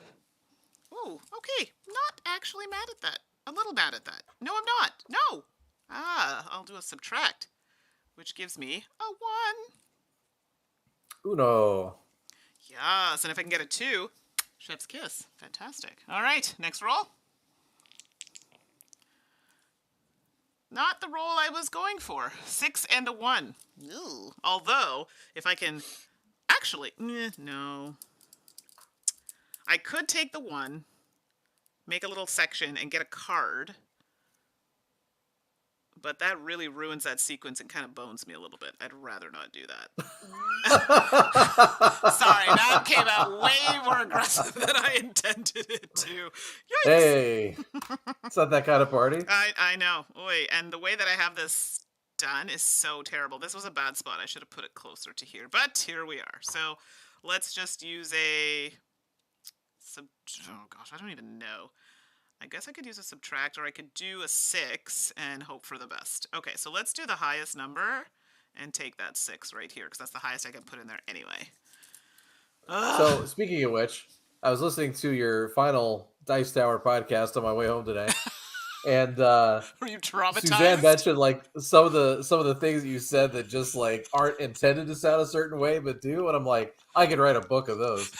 [SPEAKER 1] Ooh, okay. Not actually mad at that. A little mad at that. No, I'm not. No. I'll do a subtract, which gives me a 1.
[SPEAKER 2] Uno.
[SPEAKER 1] Yes, and if I can get a 2, chef's kiss. Fantastic. All right, next roll. Not the roll I was going for. 6 and a 1. Ew. Although, if I can... Actually, no. I could take the 1, make a little section, and get a card. But that really ruins that sequence and kind of bones me a little bit. I'd rather not do that. Sorry, that came out way more aggressive than I intended it to. Yikes!
[SPEAKER 2] Hey, it's not that kind of party.
[SPEAKER 1] I know. Oy, and the way that I have this done is so terrible. This was a bad spot. I should have put it closer to here. But here we are. So let's just use a... Oh gosh, I don't even know. I guess I could use a subtract, or I could do a 6 and hope for the best. Okay, so let's do the highest number and take that 6 right here, because that's the highest I can put in there anyway.
[SPEAKER 2] So, speaking of which, I was listening to your final Dice Tower podcast on my way home today, and
[SPEAKER 1] Were you traumatized?
[SPEAKER 2] Suzanne mentioned like some of the things that you said that just like aren't intended to sound a certain way, but do, and I'm like, I could write a book of those.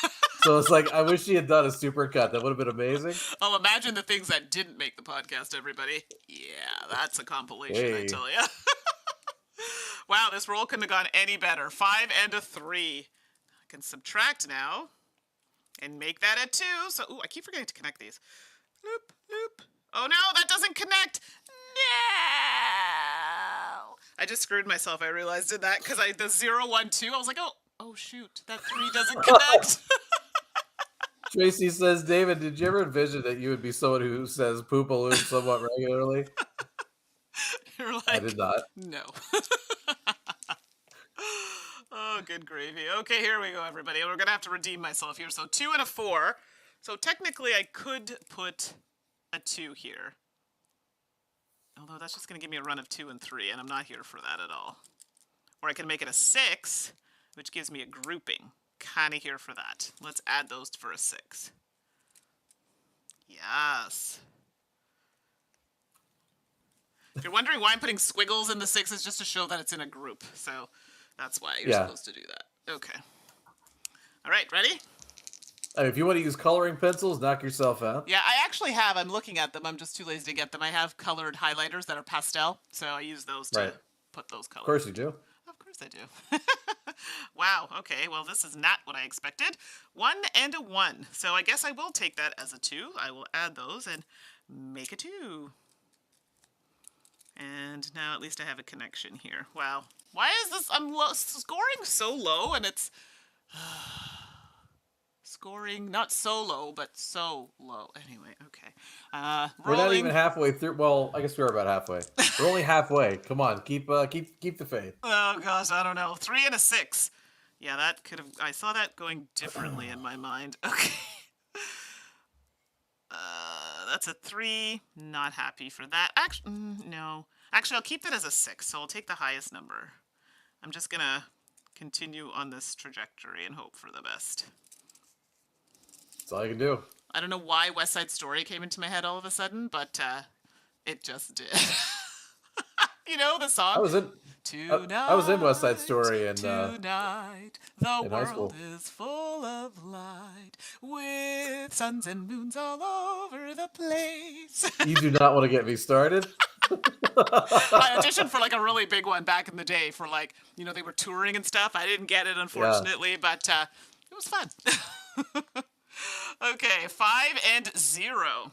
[SPEAKER 2] So it's like, I wish she had done a supercut. That would have been amazing.
[SPEAKER 1] Oh, imagine the things that didn't make the podcast, everybody. Yeah, that's a compilation,
[SPEAKER 2] Hey.
[SPEAKER 1] I tell you. Wow, this roll couldn't have gone any better. 5 and a 3. I can subtract now and make that a 2. So, ooh, I keep forgetting to connect these. Loop, loop. Oh no, that doesn't connect. No. I just screwed myself. I realized in that because the 0, 1, 2. I was like, oh shoot, that 3 doesn't connect.
[SPEAKER 2] Tracy says, David, did you ever envision that you would be someone who says poop-a-loop somewhat regularly?
[SPEAKER 1] You're like,
[SPEAKER 2] I did not.
[SPEAKER 1] No. Oh, good gravy. Okay, here we go, everybody. We're going to have to redeem myself here. So 2 and a 4. So technically I could put a 2 here. Although that's just going to give me a run of 2 and 3, and I'm not here for that at all. Or I can make it a 6, which gives me a grouping. Kind of here for that. Let's add those for a 6. Yes. If you're wondering why I'm putting squiggles in the 6, it's just to show that it's in a group. So that's why you're supposed to do that. Okay. All right, ready?
[SPEAKER 2] I mean, if you want to use coloring pencils, knock yourself out.
[SPEAKER 1] Yeah, I actually have. I'm looking at them. I'm just too lazy to get them. I have colored highlighters that are pastel, so I use those to put those colors.
[SPEAKER 2] Of course you do.
[SPEAKER 1] Of course I do. Wow, okay, well, this is not what I expected. 1 and a 1. So I guess I will take that as a 2. I will add those and make a 2. And now at least I have a connection here. Wow. Why is this? I'm scoring so low, and it's scoring not so low, but so low. Anyway, okay.
[SPEAKER 2] We're not even halfway through. Well, I guess we are about halfway. We're only halfway. Come on, keep the faith.
[SPEAKER 1] Oh gosh, I don't know. 3 and a 6. Yeah, that could have. I saw that going differently in my mind. Okay. That's a 3. Not happy for that. Actually, no. Actually, I'll keep that as a 6, so I'll take the highest number. I'm just gonna continue on this trajectory and hope for the best.
[SPEAKER 2] That's all you can do.
[SPEAKER 1] I don't know why West Side Story came into my head all of a sudden, but it just did. You know the song?
[SPEAKER 2] I was in West Side Story and
[SPEAKER 1] tonight the
[SPEAKER 2] high school.
[SPEAKER 1] world is full of light with suns and moons all over the place.
[SPEAKER 2] You do not want to get me started.
[SPEAKER 1] I auditioned for like a really big one back in the day for like, you know, they were touring and stuff. I didn't get it, unfortunately, but it was fun. Okay, 5 and 0.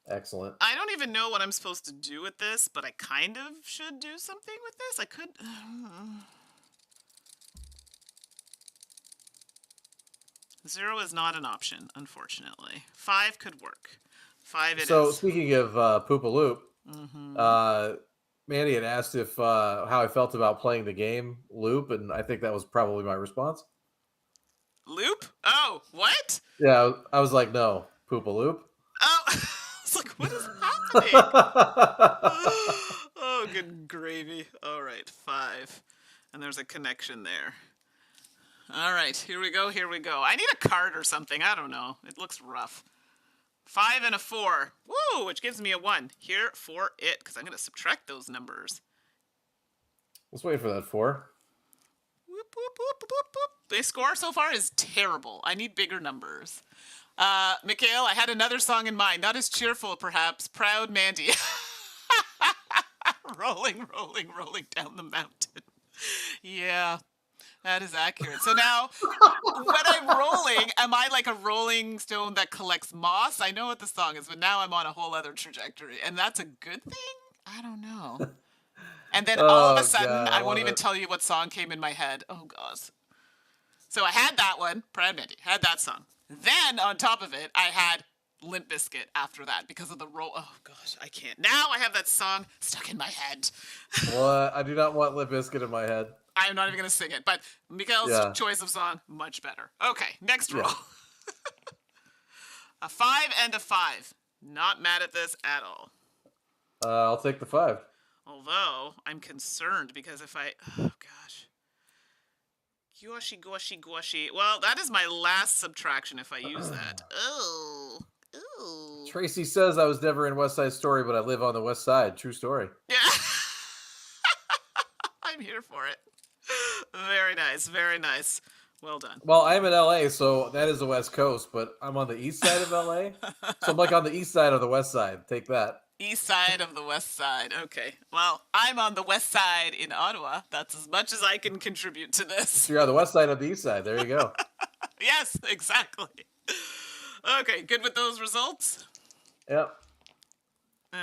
[SPEAKER 2] Excellent.
[SPEAKER 1] I don't even know what I'm supposed to do with this, but I kind of should do something with this. I could... 0 is not an option, unfortunately. 5 could work. 5 it is.
[SPEAKER 2] So, speaking of Poop-a-Loop, Mandi had asked if how I felt about playing the game Loop, and I think that was probably my response.
[SPEAKER 1] Loop? Oh, what?
[SPEAKER 2] Yeah, I was like, no, Poop-a-Loop.
[SPEAKER 1] Oh, I was like, what is happening? Oh, good gravy. All right, 5. And there's a connection there. All right, here we go, here we go. I need a card or something. I don't know. It looks rough. 5 and a 4. Woo, which gives me a 1. Here for it, because I'm going to subtract those numbers.
[SPEAKER 2] Let's wait for that 4.
[SPEAKER 1] Whoop, whoop, whoop, whoop, whoop. The score so far is terrible. I need bigger numbers. Mikhail, I had another song in mind. Not as cheerful, perhaps. Proud Mandi. Rolling, rolling, rolling down the mountain. Yeah, that is accurate. So now, when I'm rolling, am I like a rolling stone that collects moss? I know what the song is, but now I'm on a whole other trajectory. And that's a good thing? I don't know. And then all of a
[SPEAKER 2] Oh
[SPEAKER 1] sudden,
[SPEAKER 2] god,
[SPEAKER 1] I
[SPEAKER 2] I
[SPEAKER 1] won't
[SPEAKER 2] love
[SPEAKER 1] even
[SPEAKER 2] it.
[SPEAKER 1] tell you what song came in my head. Oh, gosh. So I had that one, Proud Mandi, had that song. Then, on top of it, I had Limp Bizkit after that because of the roll. Oh, gosh, I can't. Now I have that song stuck in my head.
[SPEAKER 2] What? I do not want Limp Bizkit in my head.
[SPEAKER 1] I'm not even going to sing it, but Mikhail's
[SPEAKER 2] Yeah.
[SPEAKER 1] choice of song, much better. Okay, next
[SPEAKER 2] Yeah.
[SPEAKER 1] roll. A 5 and a 5. Not mad at this at all.
[SPEAKER 2] I'll take the 5.
[SPEAKER 1] Although, I'm concerned because if I... Oh, gosh. Gouache, gouache, gouache. Well, that is my last subtraction if I use that. Oh. Ooh.
[SPEAKER 2] Tracy says I was never in West Side Story, but I live on the West Side. True story.
[SPEAKER 1] Yeah. I'm here for it. Very nice, very nice. Well done.
[SPEAKER 2] Well, I'm in LA, so that is the West Coast, but I'm on the east side of LA. So I'm like on the east side of the West Side. Take that.
[SPEAKER 1] East side of the west side. Okay. Well, I'm on the west side in Ottawa. That's as much as I can contribute to this.
[SPEAKER 2] So you're on the west side of the east side. There you go.
[SPEAKER 1] Yes, exactly. Okay, good with those results?
[SPEAKER 2] Yep.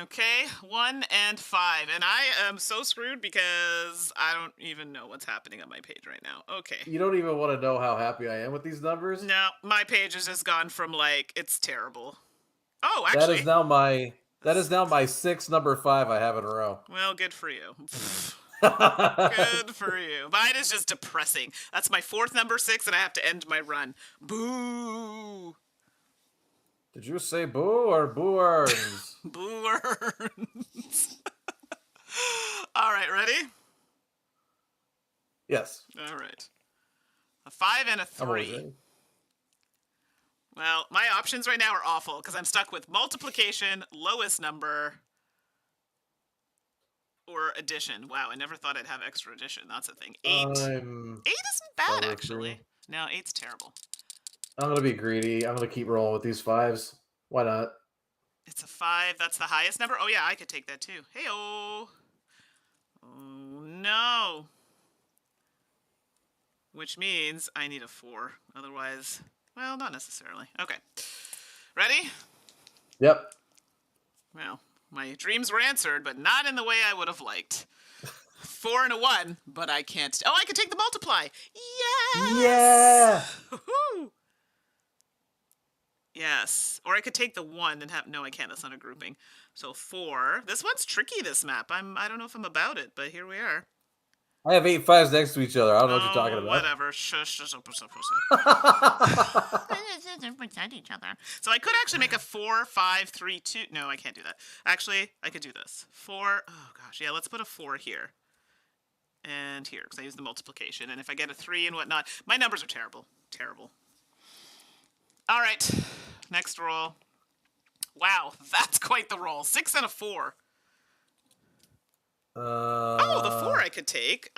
[SPEAKER 1] Okay, 1 and 5. And I am so screwed because I don't even know what's happening on my page right now. Okay.
[SPEAKER 2] You don't even want to know how happy I am with these numbers.
[SPEAKER 1] No, my page has just gone from like, it's terrible. Oh, actually.
[SPEAKER 2] That is now my 6th number 5 I have in a row.
[SPEAKER 1] Well, good for you. Good for you. Mine is just depressing. That's my 4th number 6, and I have to end my run. Boo.
[SPEAKER 2] Did you say boo or booers?
[SPEAKER 1] Booers. All right, ready?
[SPEAKER 2] Yes.
[SPEAKER 1] All right. A 5 and a
[SPEAKER 2] I'm always
[SPEAKER 1] 3.
[SPEAKER 2] ready.
[SPEAKER 1] Well, my options right now are awful because I'm stuck with multiplication, lowest number, or addition. Wow, I never thought I'd have extra addition. That's a thing. 8. 8 isn't bad, actually. No, 8's terrible.
[SPEAKER 2] I'm going to be greedy. I'm going to keep rolling with these 5s. Why not?
[SPEAKER 1] It's a 5. That's the highest number? Oh, yeah, I could take that, too. Hey-oh. Oh, no. Which means I need a 4. Otherwise... Well, not necessarily. Okay. Ready?
[SPEAKER 2] Yep.
[SPEAKER 1] Well, my dreams were answered, but not in the way I would have liked. 4 and a 1, but I can't. Oh, I could take the multiply. Yes!
[SPEAKER 2] Yeah!
[SPEAKER 1] Woo-hoo! Yes. Or I could take the 1 and have... No, I can't. That's not a grouping. So 4. This one's tricky, this map. I don't know if I'm about it, but here we are.
[SPEAKER 2] I have 8 5s next to each other. I don't know what you're talking about.
[SPEAKER 1] Whatever. Shush. Beside each other. So I could actually make a 4, 5, 3, 2. No, I can't do that. Actually, I could do this. 4. Oh, gosh. Yeah, let's put a 4 here. And here, because I use the multiplication. And if I get a 3 and whatnot, my numbers are terrible. Terrible. All right. Next roll. Wow, that's quite the roll. 6 and a 4. Oh, the 4 I could take.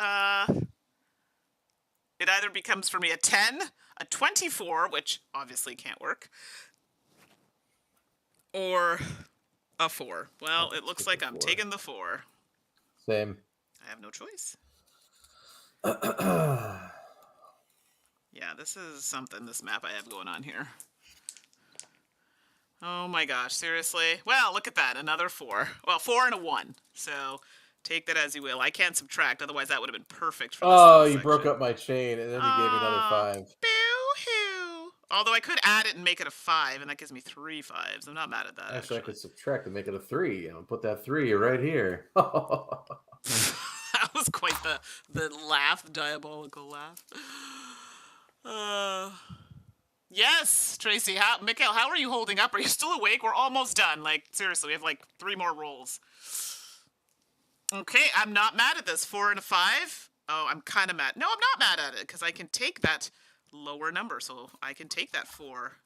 [SPEAKER 1] It either becomes for me a 10, a 24, which obviously can't work, or a 4. Well, it looks like I'm taking the 4.
[SPEAKER 2] Same.
[SPEAKER 1] I have no choice. Yeah, this is something, this map I have going on here. Oh my gosh, seriously? Well, look at that, another 4. Well, 4 and a 1, so... Take that as you will. I can't subtract, otherwise that would have been perfect for this
[SPEAKER 2] Oh, you
[SPEAKER 1] section.
[SPEAKER 2] broke up my chain, and then you gave me another 5.
[SPEAKER 1] Boo-hoo. Although I could add it and make it a 5, and that gives me 3 5s. I'm not mad at that,
[SPEAKER 2] Actually, I could subtract and make it a 3. I'll put that 3 right here.
[SPEAKER 1] That was quite the laugh, diabolical laugh. Yes, Tracy. Mikhail, how are you holding up? Are you still awake? We're almost done. Like, seriously, we have like 3 more rolls. Okay, I'm not mad at this. 4 and a 5. Oh, I'm kind of mad. No, I'm not mad at it because I can take that lower number. So I can take that 4.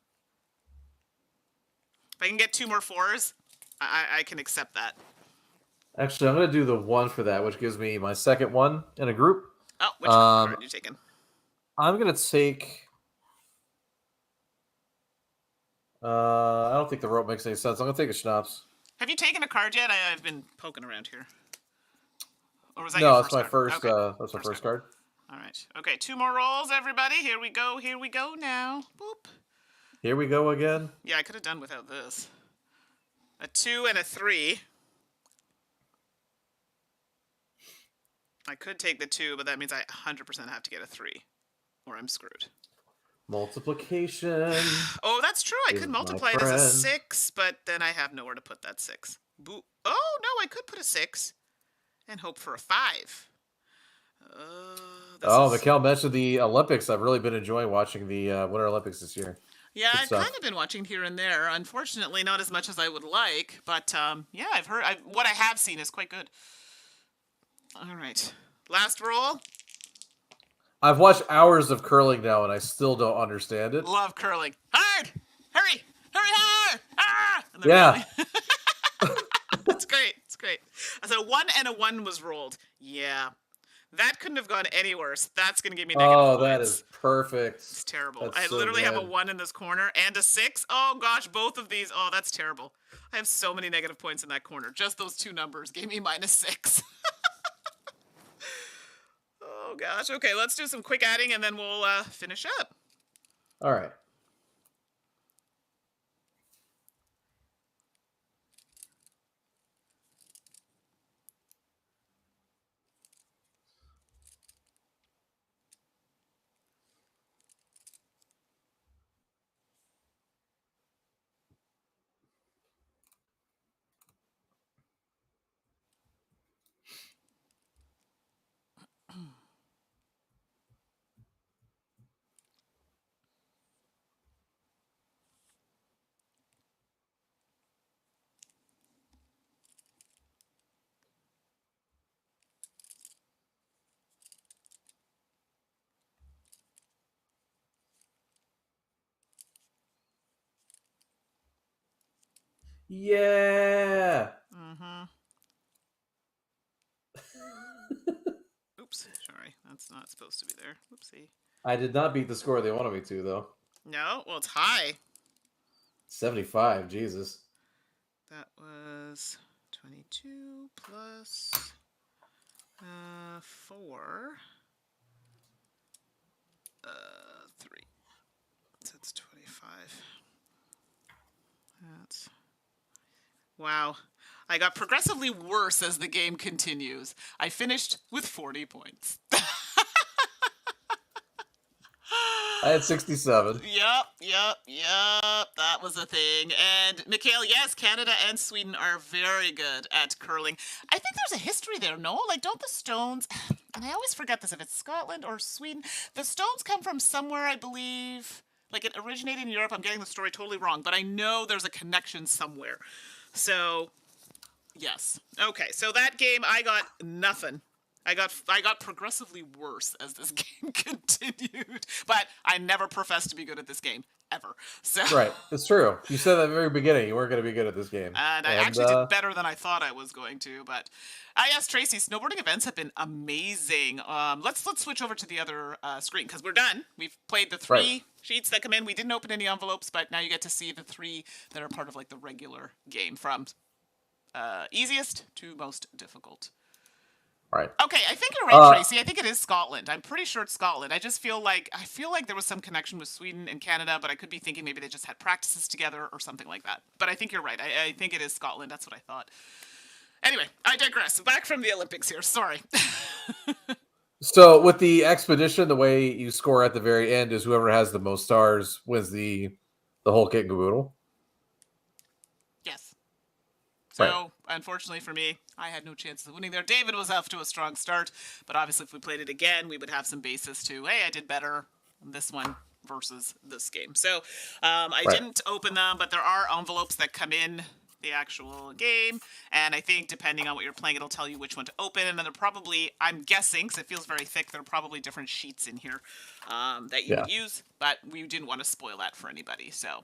[SPEAKER 1] If I can get 2 more 4s, I can accept that.
[SPEAKER 2] Actually, I'm going to do the 1 for that, which gives me my second one in a group.
[SPEAKER 1] Oh, which card
[SPEAKER 2] Um,
[SPEAKER 1] are you taking?
[SPEAKER 2] I'm going to take. I don't think the rope makes any sense. I'm going to take a schnapps.
[SPEAKER 1] Have you taken a card yet? I've been poking around here. Or was that your
[SPEAKER 2] No, that's
[SPEAKER 1] first
[SPEAKER 2] my
[SPEAKER 1] card?
[SPEAKER 2] first.
[SPEAKER 1] Okay.
[SPEAKER 2] That's my
[SPEAKER 1] First
[SPEAKER 2] first card.
[SPEAKER 1] All right. Okay, 2 more rolls, everybody. Here we go. Here we go now. Boop.
[SPEAKER 2] Here we go again.
[SPEAKER 1] Yeah, I could have done without this. A 2 and a 3. I could take the 2, but that means I 100% have to get a 3, or I'm screwed.
[SPEAKER 2] Multiplication.
[SPEAKER 1] Oh, that's true. I
[SPEAKER 2] is
[SPEAKER 1] could
[SPEAKER 2] my
[SPEAKER 1] multiply it as a
[SPEAKER 2] friend.
[SPEAKER 1] 6, but then I have nowhere to put that 6. Boo. Oh, no, I could put a 6 and hope for a 5.
[SPEAKER 2] Mikhail mentioned the Olympics. I've really been enjoying watching the Winter Olympics this year.
[SPEAKER 1] Yeah,
[SPEAKER 2] Good
[SPEAKER 1] I've
[SPEAKER 2] stuff.
[SPEAKER 1] kind of been watching here and there. Unfortunately, not as much as I would like, but yeah, I've heard. What I have seen is quite good. All right, last roll.
[SPEAKER 2] I've watched hours of curling now, and I still don't understand it.
[SPEAKER 1] Love curling. Hard, hurry, hard. Ah!
[SPEAKER 2] Yeah.
[SPEAKER 1] That's great. It's great. So 1 and a 1 was rolled. Yeah. That couldn't have gone any worse. That's going to give me negative points.
[SPEAKER 2] Oh, that is perfect.
[SPEAKER 1] It's terrible.
[SPEAKER 2] That's
[SPEAKER 1] I
[SPEAKER 2] so
[SPEAKER 1] literally have a
[SPEAKER 2] good.
[SPEAKER 1] 1 in this corner and a 6. Oh, gosh, both of these. Oh, that's terrible. I have so many negative points in that corner. Just those 2 numbers gave me -6. Oh, gosh. Okay, let's do some quick adding, and then we'll finish up.
[SPEAKER 2] All right. Yeah.
[SPEAKER 1] Mm-hmm. Oops. Sorry. That's not supposed to be there. Oopsie.
[SPEAKER 2] I did not beat the score they wanted me to, though.
[SPEAKER 1] No? Well, it's high.
[SPEAKER 2] 75. Jesus.
[SPEAKER 1] That was 22 plus 4. 3. So that's 25. That's... Wow. I got progressively worse as the game continues. I finished with 40 points.
[SPEAKER 2] I had 67.
[SPEAKER 1] Yep. That was a thing. And Mikhail, yes, Canada and Sweden are very good at curling. I think there's a history there, no? Like, don't the Stones, and I always forget this, if it's Scotland or Sweden, the Stones come from somewhere, I believe, like it originated in Europe. I'm getting the story totally wrong, but I know there's a connection somewhere. So, yes. Okay, so that game, I got nothing. I got progressively worse as this game continued, but I never professed to be good at this game ever. So
[SPEAKER 2] Right, it's true. You said at the very beginning you weren't going to be good at this game,
[SPEAKER 1] and I actually did better than I thought I was going to. But yes, Tracy, snowboarding events have been amazing. Let's switch over to the other screen because we're done. We've played the 3 sheets that come in. We didn't open any envelopes, but now you get to see the 3 that are part of like the regular game from easiest to most difficult.
[SPEAKER 2] Right.
[SPEAKER 1] Okay, I think you're right, Tracy. I think it is Scotland. I'm pretty sure it's Scotland. I feel like there was some connection with Sweden and Canada, but I could be thinking maybe they just had practices together or something like that. But I think you're right. I think it is Scotland. That's what I thought. Anyway, I digress. Back from the Olympics here. Sorry.
[SPEAKER 2] So with the expedition, the way you score at the very end is whoever has the most stars wins the whole kit and caboodle.
[SPEAKER 1] Yes. So, unfortunately for me, I had no chances of winning there. David was off to a strong start, but obviously if we played it again, we would have some basis to, hey, I did better on this one versus this game. So, I didn't open them, but there are envelopes that come in the actual game, and I think depending on what you're playing, it'll tell you which one to open, and then there probably, I'm guessing, because it feels very thick, there are probably different sheets in here that you would use, but we didn't want to spoil that for anybody, so...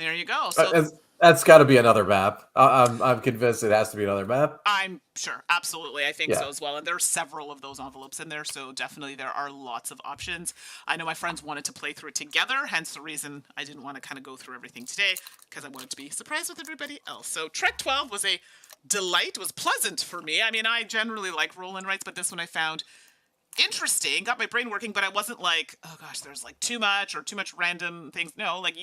[SPEAKER 1] There you go. So
[SPEAKER 2] That's got to be another map. I'm convinced it has to be another map.
[SPEAKER 1] I'm sure, absolutely. I think
[SPEAKER 2] Yeah.
[SPEAKER 1] so as well. And there are several of those envelopes in there, so definitely there are lots of options. I know my friends wanted to play through it together, hence the reason I didn't want to kind of go through everything today, because I wanted to be surprised with everybody else. So Trek 12 was a delight, was pleasant for me. I mean, I generally like roll and writes, but this one I found interesting, got my brain working, but I wasn't like, oh gosh, there's like too much random things. No, like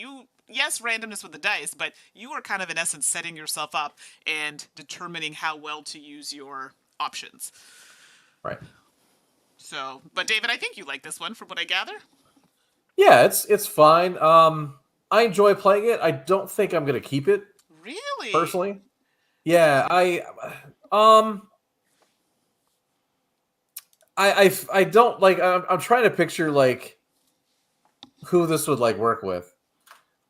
[SPEAKER 1] yes, randomness with the dice, but you are kind of in essence setting yourself up and determining how well to use your options.
[SPEAKER 2] Right.
[SPEAKER 1] So, but David, I think you like this one from what I gather.
[SPEAKER 2] Yeah, it's fine. I enjoy playing it. I don't think I'm gonna keep it.
[SPEAKER 1] Really?
[SPEAKER 2] Personally. Yeah, um I don't like. I'm trying to picture like who this would like work with.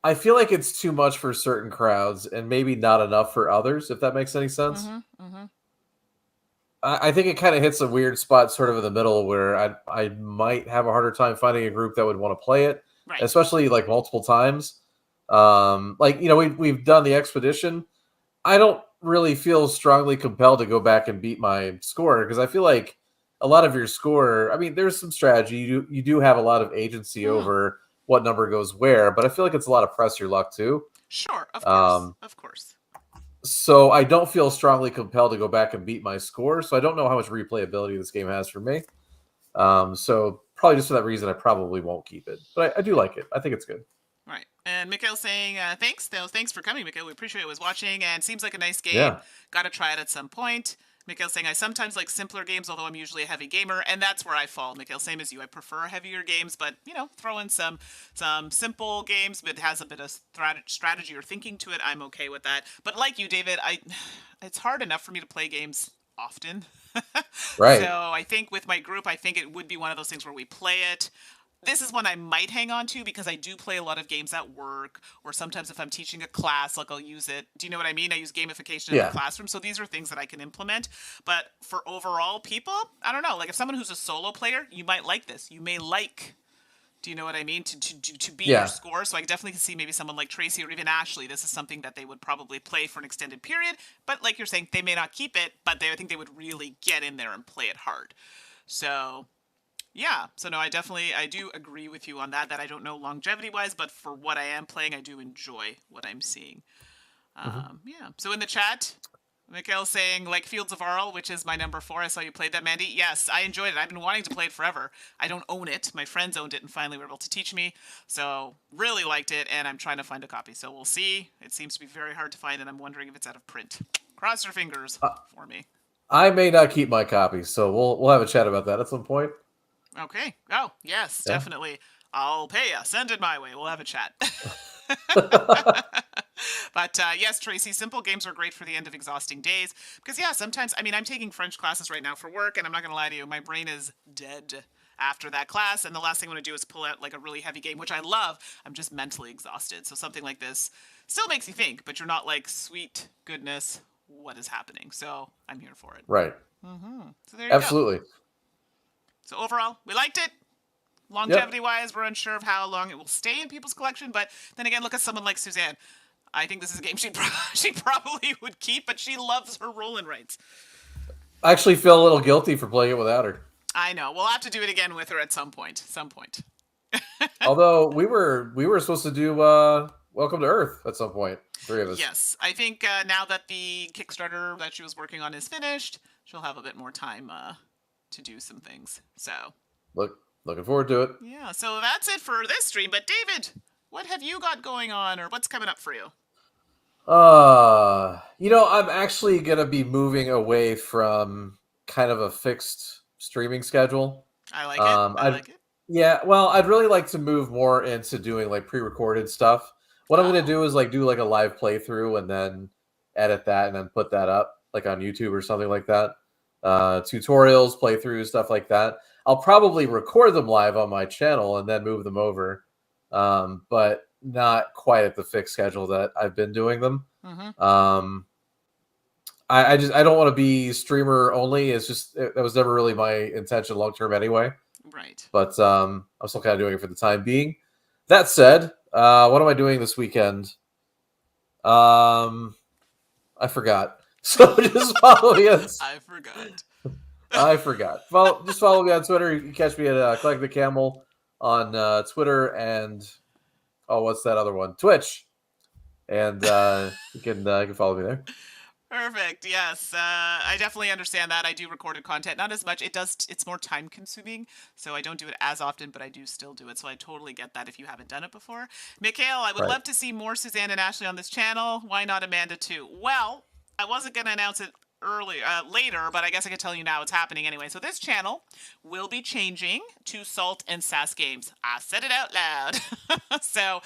[SPEAKER 2] I feel like it's too much for certain crowds and maybe not enough for others. If that makes any sense. I think it kind of hits a weird spot, sort of in the middle, where I might have a harder time finding a group that would want to play it,
[SPEAKER 1] Right.
[SPEAKER 2] especially like multiple times. Like we've done the expedition. I don't really feel strongly compelled to go back and beat my score because I feel like a lot of your score. I mean, there's some strategy. You do have a lot of agency over what number goes where, but I feel like it's a lot of press your luck too.
[SPEAKER 1] Sure, of course, of course.
[SPEAKER 2] So I don't feel strongly compelled to go back and beat my score. So I don't know how much replayability this game has for me. So probably just for that reason, I probably won't keep it. But I do like it. I think it's good.
[SPEAKER 1] Right. And Mikhail's saying, thanks. Thanks for coming, Mikhail. We appreciate it. Was watching and seems like a nice game.
[SPEAKER 2] Yeah.
[SPEAKER 1] Got to try it at some point. Mikhail's saying, I sometimes like simpler games, although I'm usually a heavy gamer, and that's where I fall. Mikhail, same as you. I prefer heavier games, but, throw in some simple games, but has a bit of strategy or thinking to it. I'm okay with that. But like you, David, it's hard enough for me to play games often.
[SPEAKER 2] Right.
[SPEAKER 1] So I think with my group, I think it would be one of those things where we play it. This is one I might hang on to because I do play a lot of games at work, or sometimes if I'm teaching a class, like I'll use it. Do you know what I mean? I use gamification in the classroom. So these are things that I can implement. But for overall people, I don't know. Like if someone who's a solo player, you might like this. You may like, do you know what I mean? To beat your score. So I definitely can see maybe someone like Tracy or even Ashley. This is something that they would probably play for an extended period. But like you're saying, they may not keep it, but I think they would really get in there and play it hard. So yeah, so no, I do agree with you on that I don't know longevity-wise, but for what I am playing, I do enjoy what I'm seeing. Yeah, so in the chat, Mikhail's saying, like Fields of Arl, which is my number 4. I saw you played that, Mandi. Yes, I enjoyed it. I've been wanting to play it forever. I don't own it. My friends owned it and finally were able to teach me. So really liked it, and I'm trying to find a copy. So we'll see. It seems to be very hard to find, and I'm wondering if it's out of print. Cross your fingers for me.
[SPEAKER 2] I may not keep my copy, so we'll have a chat about that at some point.
[SPEAKER 1] Okay. Oh, yes, definitely. I'll pay you. Send it my way. We'll have a chat. But yes, Tracy, simple games are great for the end of exhausting days. Because, sometimes, I'm taking French classes right now for work, and I'm not going to lie to you, my brain is dead after that class, and the last thing I want to do is pull out like a really heavy game, which I love. I'm just mentally exhausted. So something like this still makes you think, but you're not like, sweet goodness, what is happening? So I'm here for it.
[SPEAKER 2] Right.
[SPEAKER 1] So there you go.
[SPEAKER 2] Absolutely.
[SPEAKER 1] So overall, we liked it. Longevity-wise, we're unsure of how long it will stay in people's collection. But then again, look at someone like Suzanne. I think this is a game she probably would keep, but she loves her roll and writes.
[SPEAKER 2] I actually feel a little guilty for playing it without her.
[SPEAKER 1] I know. We'll have to do it again with her at some point.
[SPEAKER 2] Although we were supposed to do Welcome to Earth at some point, 3 of us.
[SPEAKER 1] Yes, I think now that the Kickstarter that she was working on is finished, she'll have a bit more time to do some things. So
[SPEAKER 2] looking forward to it.
[SPEAKER 1] Yeah, so that's it for this stream. But David, what have you got going on, or what's coming up for you?
[SPEAKER 2] I'm actually gonna be moving away from kind of a fixed streaming schedule.
[SPEAKER 1] I like it. I like it.
[SPEAKER 2] Yeah, well, I'd really like to move more into doing like pre-recorded stuff. What I'm gonna do is like do like a live playthrough and then edit that and then put that up like on YouTube or something like that. Tutorials, playthroughs, stuff like that. I'll probably record them live on my channel and then move them over, but not quite at the fixed schedule that I've been doing them. I don't want to be streamer only. It's just that was never really my intention long term anyway.
[SPEAKER 1] Right.
[SPEAKER 2] But I'm still kind of doing it for the time being. That said, what am I doing this weekend? Um, I forgot. So just follow me on.
[SPEAKER 1] I forgot.
[SPEAKER 2] I forgot. Just follow me on Twitter. You can catch me at Collect the Camel on Twitter and what's that other one? Twitch. And you can follow me there.
[SPEAKER 1] Perfect. Yes, I definitely understand that. I do recorded content, not as much. It's more time consuming, so I don't do it as often, but I do still do it. So I totally get that if you haven't done it before. Mikhail, I would
[SPEAKER 2] Right.
[SPEAKER 1] love to see more Suzanne and Ashley on this channel. Why not Amanda too? Well, I wasn't going to announce it later, but I guess I can tell you now it's happening anyway. So this channel will be changing to Salt and Sass Games. I said it out loud. So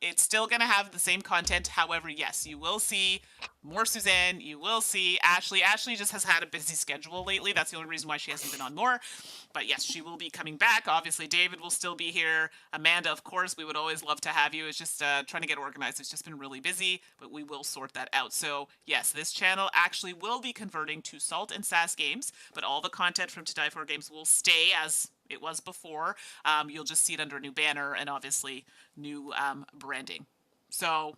[SPEAKER 1] it's still going to have the same content. However, yes, you will see more Suzanne. You will see Ashley. Ashley just has had a busy schedule lately. That's the only reason why she hasn't been on more. But yes, she will be coming back. Obviously, David will still be here. Amanda, of course, we would always love to have you. It's just trying to get organized. It's just been really busy, but we will sort that out. So yes, this channel actually will be converting to Salt and Sass Games, but all the content from To Die For Games will stay as it was before. You'll just see it under a new banner and obviously new branding. So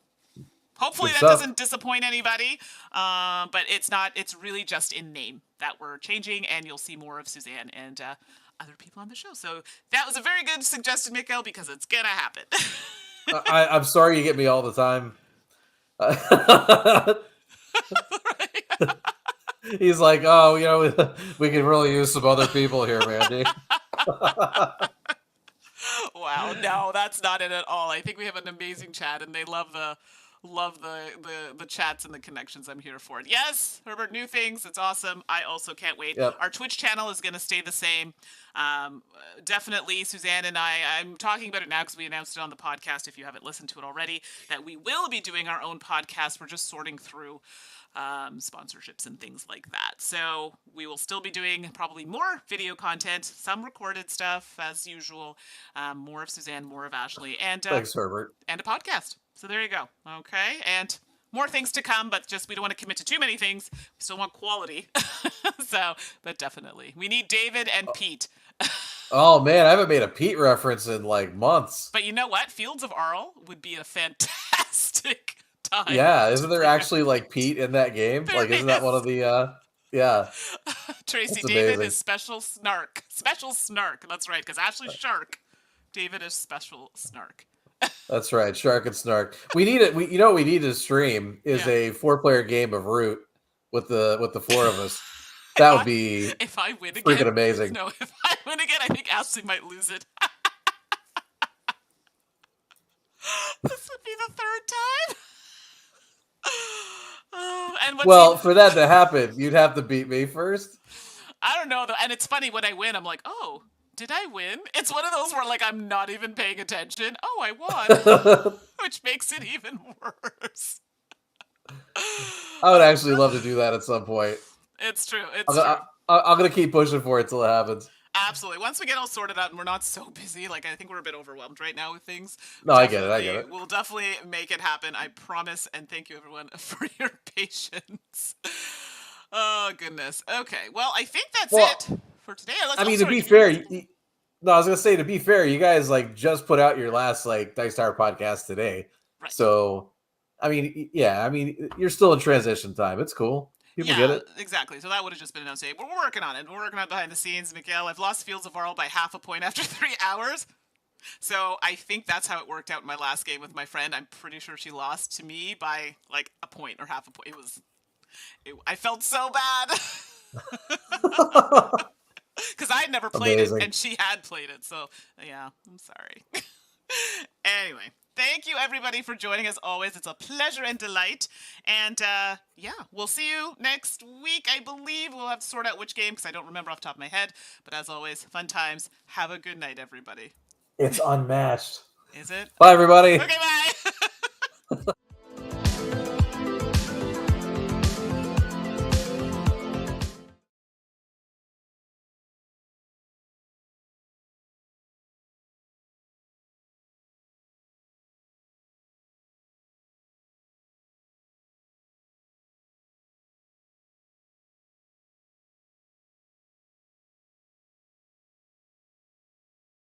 [SPEAKER 1] hopefully
[SPEAKER 2] Good
[SPEAKER 1] that
[SPEAKER 2] stuff.
[SPEAKER 1] doesn't disappoint anybody. But it's not. It's really just in name that we're changing, and you'll see more of Suzanne and other people on the show. So that was a very good suggestion, Mikael, because it's gonna happen.
[SPEAKER 2] I'm sorry you get me all the time. He's like, oh, we can really use some other people here, Mandy.
[SPEAKER 1] Wow, no, that's not it at all. I think we have an amazing chat, and they love the chats and the connections. I'm here for it. Yes, Herbert, new things. It's awesome. I also can't wait.
[SPEAKER 2] Yep.
[SPEAKER 1] Our Twitch channel is going to stay the same. Definitely, Suzanne and I'm talking about it now because we announced it on the podcast. If you haven't listened to it already, that we will be doing our own podcast. We're just sorting through sponsorships and things like that. So we will still be doing probably more video content, some recorded stuff as usual, more of Suzanne, more of Ashley, and
[SPEAKER 2] Thanks, Herbert.
[SPEAKER 1] a podcast. So there you go. Okay, and more things to come, but just we don't want to commit to too many things. We still want quality. So, but definitely, we need David and Pete.
[SPEAKER 2] Oh man, I haven't made a Pete reference in like months.
[SPEAKER 1] But you know what? Fields of Arle would be a fantastic time.
[SPEAKER 2] Yeah, isn't there actually like Pete in that game?
[SPEAKER 1] There
[SPEAKER 2] Like, isn't that one of the? Yeah,
[SPEAKER 1] Tracy,
[SPEAKER 2] that's
[SPEAKER 1] David
[SPEAKER 2] amazing.
[SPEAKER 1] is special snark. Special snark. That's right, because Ashley's shark. David is special snark.
[SPEAKER 2] That's right. Shark and Snark. We need it. What we need to stream is
[SPEAKER 1] Yeah.
[SPEAKER 2] a 4-player game of Root with the 4 of us. That would be
[SPEAKER 1] If I win again,
[SPEAKER 2] freaking amazing.
[SPEAKER 1] No, if I win again, I think Ashley might lose it. This would be the third time. Oh, and
[SPEAKER 2] Well, for that to happen, you'd have to beat me first.
[SPEAKER 1] I don't know though, and it's funny when I win, I'm like, oh, did I win? It's one of those where like I'm not even paying attention. Oh, I won, which makes it even worse.
[SPEAKER 2] I would actually love to do that at some point.
[SPEAKER 1] It's true. It's true.
[SPEAKER 2] I'm gonna keep pushing for it till it happens.
[SPEAKER 1] Absolutely. Once we get all sorted out and we're not so busy, like I think we're a bit overwhelmed right now with things.
[SPEAKER 2] No, I get it.
[SPEAKER 1] We'll definitely make it happen. I promise. And thank you everyone for your patience. Oh goodness. Okay. Well, I think that's it for today.
[SPEAKER 2] I mean, to be fair, I was gonna say to be fair, you guys like just put out your last like Dice Tower podcast today,
[SPEAKER 1] right.
[SPEAKER 2] So I mean, yeah, I mean, you're still in transition time. It's cool. People get it.
[SPEAKER 1] Exactly. So that would have just been announced. We're working on it. We're working on it behind the scenes, Mikael. I've lost Fields of Arle by half a point after 3 hours. So I think that's how it worked out in my last game with my friend. I'm pretty sure she lost to me by like a point or half a point. I felt so bad. Because I had never played it and she had played it. So yeah, I'm sorry. Anyway. Thank you, everybody, for joining as always. It's a pleasure and delight. And, yeah, we'll see you next week. I believe we'll have to sort out which game because I don't remember off the top of my head. But as always, fun times. Have a good night, everybody.
[SPEAKER 2] It's unmatched.
[SPEAKER 1] Is it?
[SPEAKER 2] Bye, everybody.
[SPEAKER 1] Okay, bye.